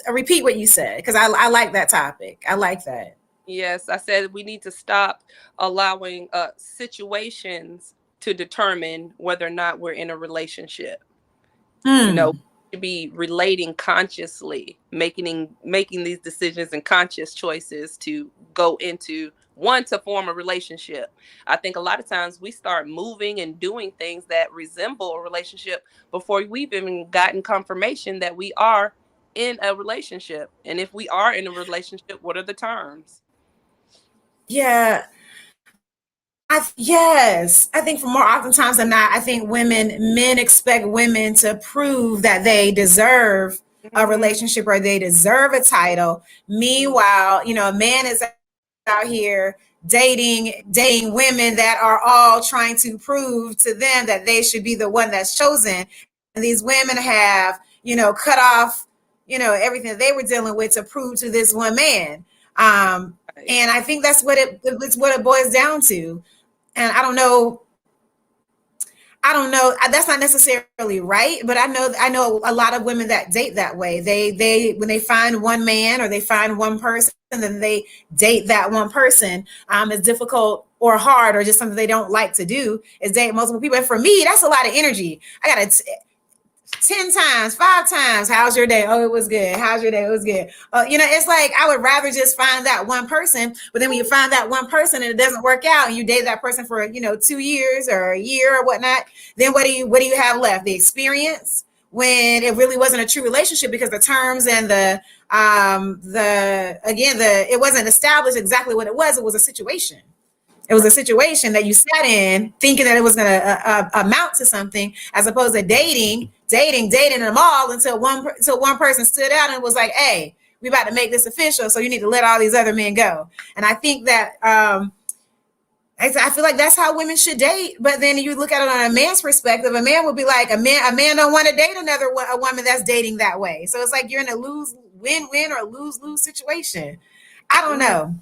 Repeat what you said because I like that topic. I like that. Yes, I said we need to stop allowing situations to determine whether or not we're in a relationship. You know, to be relating consciously, making these decisions and conscious choices to go into to form a relationship. I think a lot of times we start moving and doing things that resemble a relationship before we've even gotten confirmation that we are in a relationship. And if we are in a relationship, what are the terms? Yeah. I think for more oftentimes than not, I think men expect women to prove that they deserve a relationship or they deserve a title. Meanwhile, you know, a man is out here dating women that are all trying to prove to them that they should be the one that's chosen. And these women have, cut off, everything that they were dealing with to prove to this one man. And I think it's what it boils down to. And I don't know. That's not necessarily right, but I know a lot of women that date that way. They when they find one man or they find one person, then they date that one person. It's difficult or hard or just something they don't like to do is date multiple people. And for me, that's a lot of energy. I got to 10 times, 5 times. How's your day? Oh, it was good. How's your day? It was good. It's like I would rather just find that one person. But then when you find that one person and it doesn't work out and you date that person for, 2 years or a year or whatnot, then what do you have left? The experience when it really wasn't a true relationship because the terms and it wasn't established exactly what it was. It was a situation. It was a situation that you sat in thinking that it was going to amount to something, as opposed to dating them all until one person stood out and was like, "Hey, we about to make this official, so you need to let all these other men go." And I think that I feel like that's how women should date. But then you look at it on a man's perspective. A man would be like, a man don't want to date a woman that's dating that way. So it's like you're in a win-win or lose-lose situation. I don't know.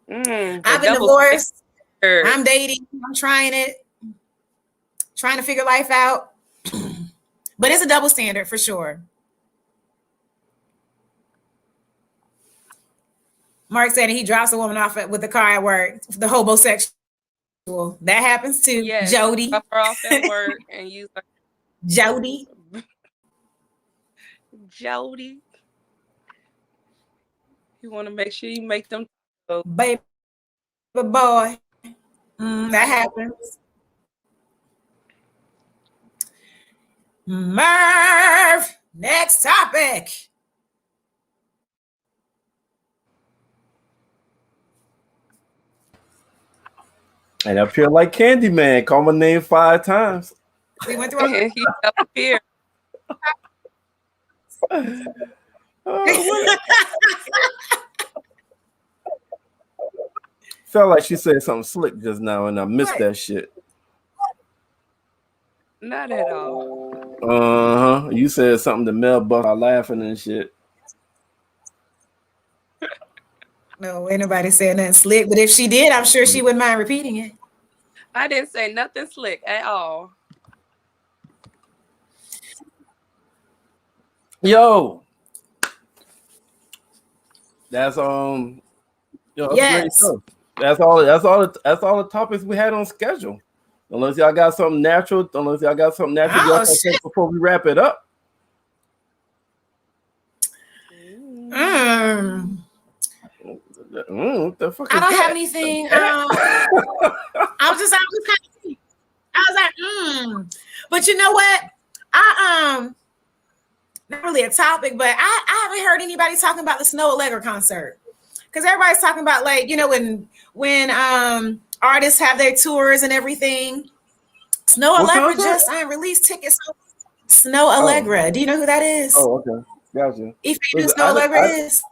I've been divorced. I'm dating. I'm trying to figure life out. But it's a double standard for sure. Mark said he drops a woman off with the car at work. The homosexual. That happens too. Yes, Jody. Drop her off at work and use her. Jody. You want to make sure you make them. Baby boy. That happens. Merv, next topic. And I appear like Candyman. Call my name 5 times. We went through he appeared. Felt like she said something slick just now, and I missed that shit. Not at all. You said something to Mel bust out laughing and shit. No, ain't nobody saying nothing slick. But if she did, I'm sure she wouldn't mind repeating it. I didn't say nothing slick at all. Yo, that's yes. That's all the topics we had on schedule. Unless y'all got something natural, before we wrap it up. What the fuck I don't have anything. I was like, But you know what? Not really a topic, but I haven't heard anybody talking about the Snow Allegra concert. Because everybody's talking about, like, when artists have their tours and everything. Snow Allegra just released tickets. Snow Allegra. Do you know who that is? Oh, okay. Gotcha. If you know who Snow Allegra is.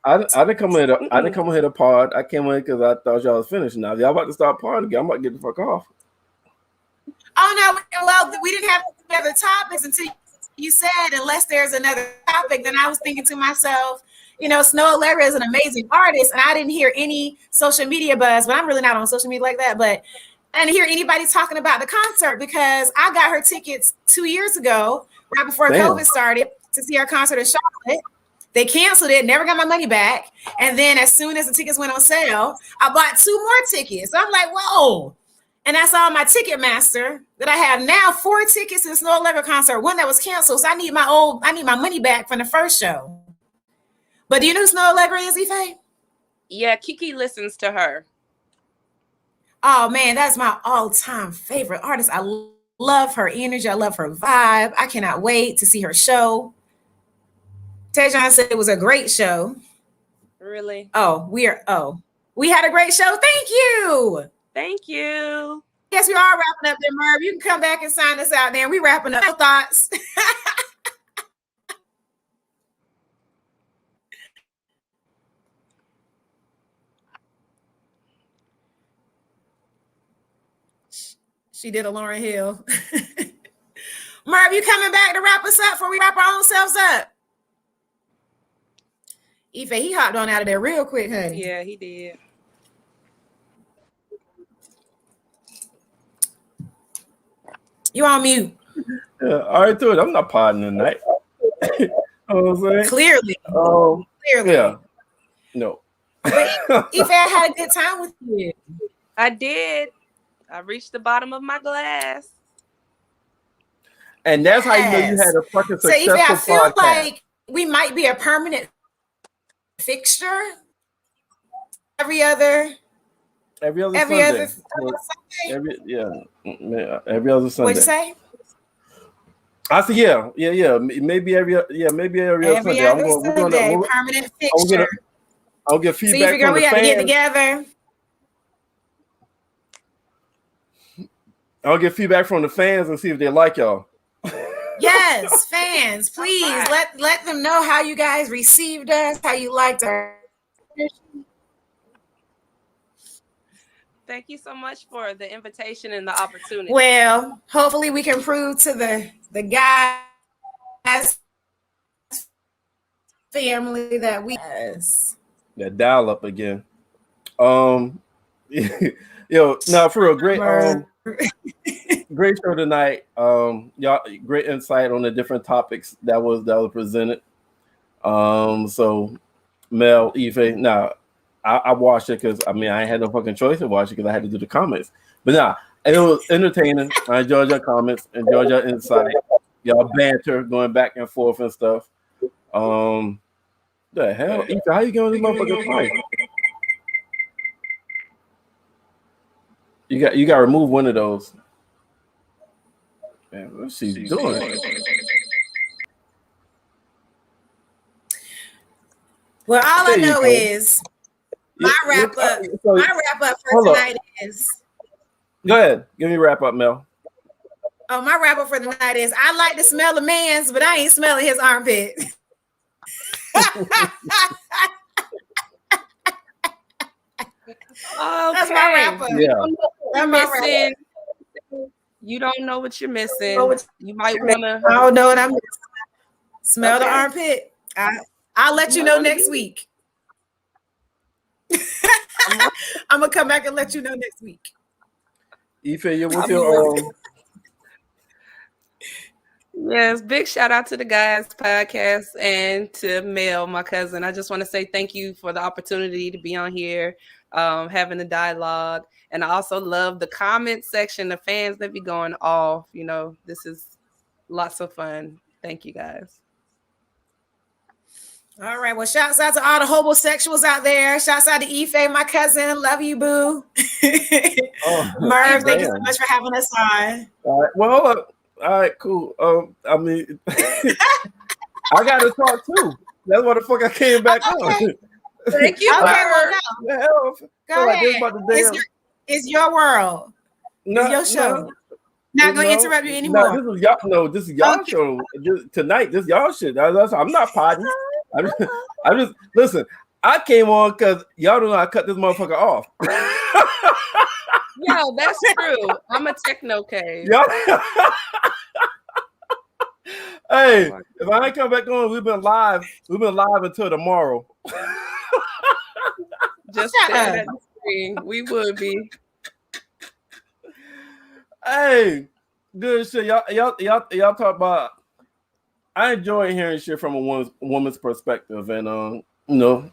I didn't come here to pod. I came in because I thought y'all was finished. Now, if y'all about to start partying again, I'm about to get the fuck off. Oh no! Well, we didn't have any other topics until you said, unless there's another topic. Then I was thinking to myself, Snow Allegra is an amazing artist, and I didn't hear any social media buzz. But I'm really not on social media like that. But I didn't hear anybody talking about the concert because I got her tickets 2 years ago, right before COVID started, to see her concert in Charlotte. They canceled it, never got my money back. And then as soon as the tickets went on sale, I bought 2 more tickets. So I'm like, whoa. And I saw my Ticketmaster that I have now 4 tickets to the Snow Allegra concert, one that was canceled. So I need my money back from the first show. But do you know who Snow Allegra is, Ife? Yeah, Kiki listens to her. Oh man, that's my all-time favorite artist. I love her energy. I love her vibe. I cannot wait to see her show. Tejon said it was a great show. Really? We had a great show. Thank you. Thank you. Yes, we are wrapping up there, Merv. You can come back and sign us out there. We wrapping up. Thoughts. She did a Lauryn Hill. Merv, you coming back to wrap us up before we wrap our own selves up? Ife, he hopped on out of there real quick, honey. Yeah, he did. You on mute. Yeah, all right, to it. I'm not podding tonight. You know what I'm saying? Clearly. Clearly. Yeah. No. But Ife, I had a good time with you. I did. I reached the bottom of my glass. And that's how you know you had a fucking So Ife, I successful feel podcast. like we might be a permanent fixture every other Sunday. Sunday. Every other Sunday. What'd you say? I said, yeah. Maybe every other Sunday. We're gonna permanent fixture. I'll get feedback So, girl, from the we gotta get fans. together. I'll get feedback from the fans and see if they like y'all. Yes, fans, please let them know how you guys received us, how you liked our. Thank you so much for the invitation and the opportunity. Well, hopefully we can prove to the guys family that we That dial up again. Yo, no, for a great great show tonight. Y'all great insight on the different topics that was presented. So Mel, Ife, now I watched it because I ain't had no fucking choice to watch it because I had to do the comments. But it was entertaining. I enjoyed your comments, enjoyed your insight, y'all banter going back and forth and stuff. The hell, Ife, how you getting this motherfucker fight? You got to remove one of those. Man, what's she doing? Well, all I know is my wrap up for tonight is. Go ahead, give me a wrap up, Mel. Oh, my wrap up for the night is I like to smell a man's, but I ain't smelling his armpit. That's my wrap up. Yeah. You don't know what you're missing. You might want to. I don't know what I'm missing. Smell the armpit. I'll let you know next week. I'm gonna come back and let you know next week. Ife, what's your Yes, big shout out to the guys podcast and to Mel, my cousin. I just want to say thank you for the opportunity to be on here, having a dialogue. And I also love the comment section, the fans that be going off. You know, this is lots of fun. Thank you, guys. All right. Well, shouts out to all the homosexuals out there. Shouts out to Ife, my cousin. Love you, boo. Merv, thank you so much for having us on. All right. Well, hold up. All right, cool. I got to talk too. That's why the fuck I came back on. Thank you. Okay, well, go. Go ahead. It's your world. It's your show. Not gonna interrupt you anymore. This is y'all show tonight. This y'all shit. I'm not potting. I'm just listen. I came on because y'all don't know how to cut this motherfucker off. Yo, that's true. I'm a techno cave. Hey, if I ain't come back on, we've been live until tomorrow. Just stand at the screen. We would be. Hey, good shit. Y'all talk about. I enjoy hearing shit from a woman's perspective, and y'all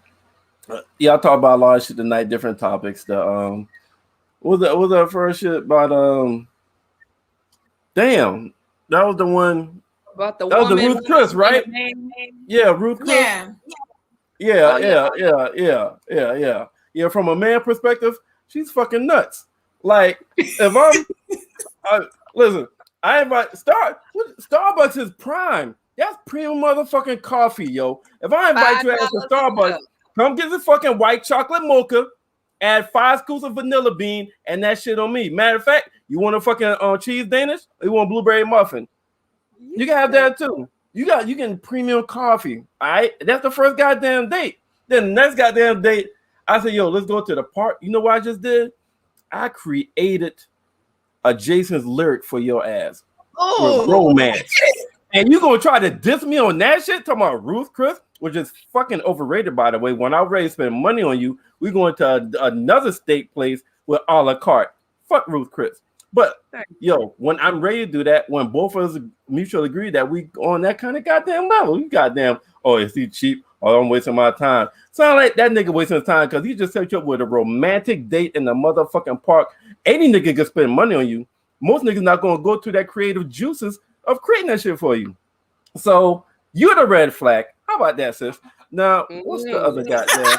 talk about a lot of shit tonight, different topics. What was that first shit about? Damn, that was the one. About the that woman. Was the Ruth Chris, right? Yeah, Ruth Chris. Yeah. From a man perspective, she's fucking nuts. Like, if listen, I invite Starbucks is prime. That's premium motherfucking coffee, yo. If I invite you to Starbucks, come get the fucking white chocolate mocha, add 5 scoops of vanilla bean, and that shit on me. Matter of fact, you want a fucking cheese Danish? Or you want a blueberry muffin? You can have that too. You can premium coffee. All right, that's the first goddamn date. Then the next goddamn date, I said, yo, let's go to the park. You know what I just did? I created a Jason's lyric for your ass with Oh, romance. And you gonna try to diss me on that shit? Talking about Ruth Chris, which is fucking overrated, by the way. When I'm ready to spend money on you, we going to another steak place with a la carte. Fuck Ruth Chris. But yo, when I'm ready to do that, when both of us mutually agree that we on that kind of goddamn level, you goddamn, oh, is he cheap? Oh, I'm wasting my time. Sound like that nigga wasting his time because he just set you up with a romantic date in the motherfucking park. Any nigga can spend money on you. Most niggas not gonna go through that creative juices of creating that shit for you. So you're the red flag. How about that, sis? Now, what's the other goddamn?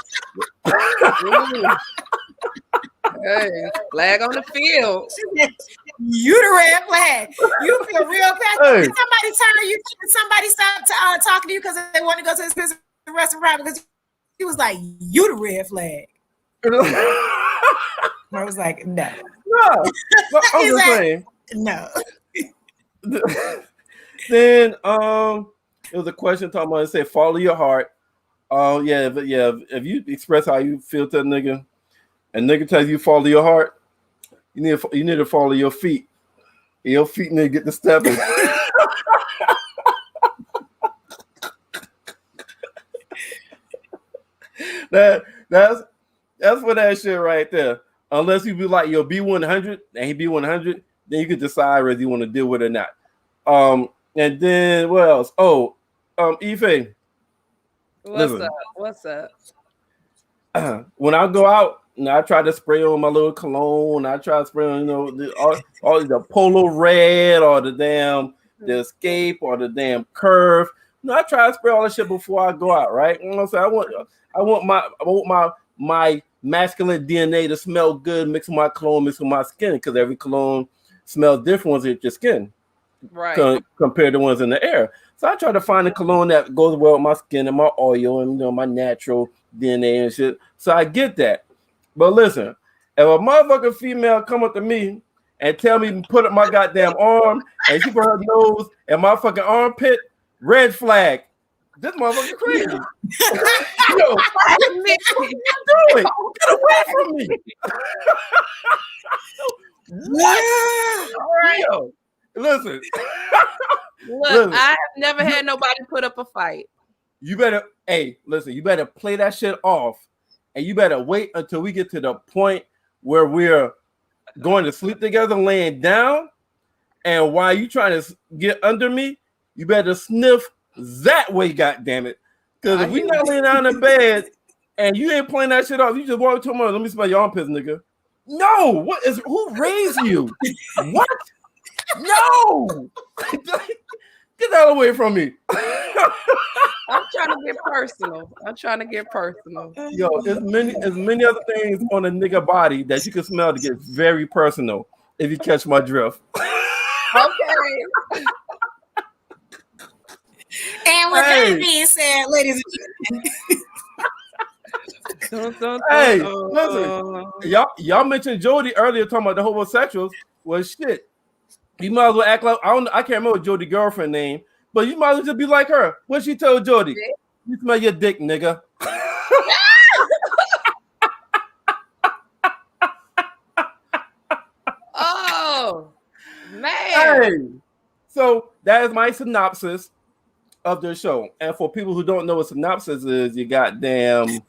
Hey, flag on the field. You the red flag. You feel real bad. Hey. Did somebody turn you? Did somebody stop talking to you because they want to go to this restaurant? Because he was like, "You the red flag." I was like, "No, No, but I'm He's just like- saying. no." Then it was a question talking about it said follow your heart. Yeah, but yeah, if you express how you feel to a nigga, and nigga tells you follow your heart, you need to follow your feet. Your feet need to get the stepping. That's for that shit right there. Unless you be like your B100 and he B100, then you can decide whether you want to deal with it or not. And then what else? Oh, Ife. What's up? When I go out, I try to spray on my little cologne. I try to spray on, all the Polo Red or the Escape or the damn Curve. I try to spray all that shit before I go out, right? You know what I'm saying? I want my masculine DNA to smell good, mix with my cologne, mix with my skin, because every cologne smells different once it hits your skin, right? Compared to ones in the air. So I try to find a cologne that goes well with my skin and my oil and my natural DNA and shit. So I get that. But listen, if a motherfucking female come up to me and tell me to put up my goddamn arm and she put her nose in my fucking armpit, red flag. This motherfucker crazy. Yo, what are you doing? Get away from me. Yo, listen. Look, I have never had nobody put up a fight. You better play that shit off, and you better wait until we get to the point where we're going to sleep together, laying down, and while you trying to get under me, you better sniff that way, goddammit. Because if we not laying down in bed and you ain't playing that shit off, you just walk to me, let me smell your armpits, nigga. No, who raised you? What? No! Get that away from me. I'm trying to get personal. Yo, there's many other things on a nigga body that you can smell to get very personal if you catch my drift. Okay. And with that being said, ladies and gentlemen. Hey, listen, y'all mentioned Jody earlier talking about the homosexuals. Well, shit, you might as well act like I can't remember Jody's girlfriend name, but you might as well just be like her. What she told Jody? You smell your dick, nigga. Oh man. Hey, so that is my synopsis of the show. And for people who don't know what synopsis is, you goddamn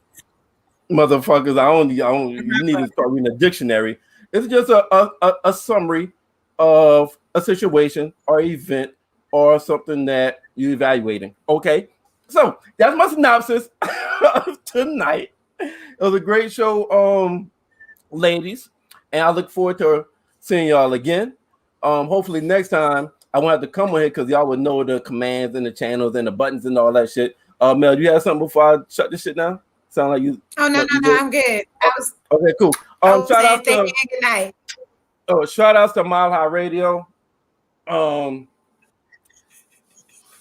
motherfuckers, you need to start reading a dictionary. It's just a summary of a situation or event or something that you're evaluating. Okay, so that's my synopsis of tonight. It was a great show, ladies, and I look forward to seeing y'all again. Hopefully next time I won't have to come on here because y'all would know the commands and the channels and the buttons and all that shit. Mel, do you have something before I shut this shit down? Sound like you? Oh no, I'm good. Okay, cool. Shout out to good night. Oh, shout outs to Mile High Radio,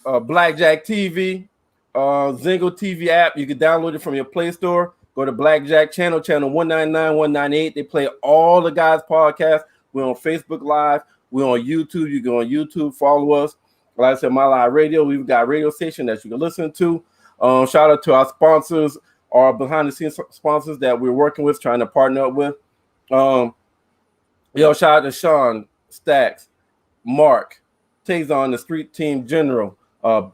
Blackjack TV, Zingo TV app. You can download it from your Play Store. Go to Blackjack channel 199, 198. They play all the guys' podcasts. We're on Facebook Live. We're on YouTube. You go on YouTube, follow us. Like I said, Mile High Radio. We've got a radio station that you can listen to. Shout out to our sponsors, our behind the scenes sponsors that we're working with, trying to partner up with. Shout out to Sean Stacks, Mark, Tazon, the Street Team General,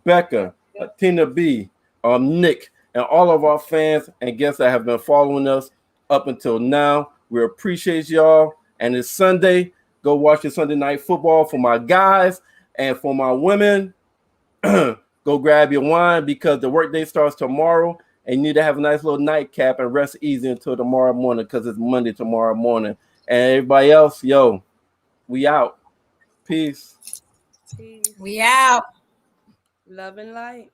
Becca, Tina B, Nick, and all of our fans and guests that have been following us up until now. We appreciate y'all. And it's Sunday. Go watch your Sunday night football for my guys and for my women. Go grab your wine because the workday starts tomorrow and you need to have a nice little nightcap and rest easy until tomorrow morning because it's Monday tomorrow morning. And everybody else, yo, we out. Peace. Peace. We out. Love and light.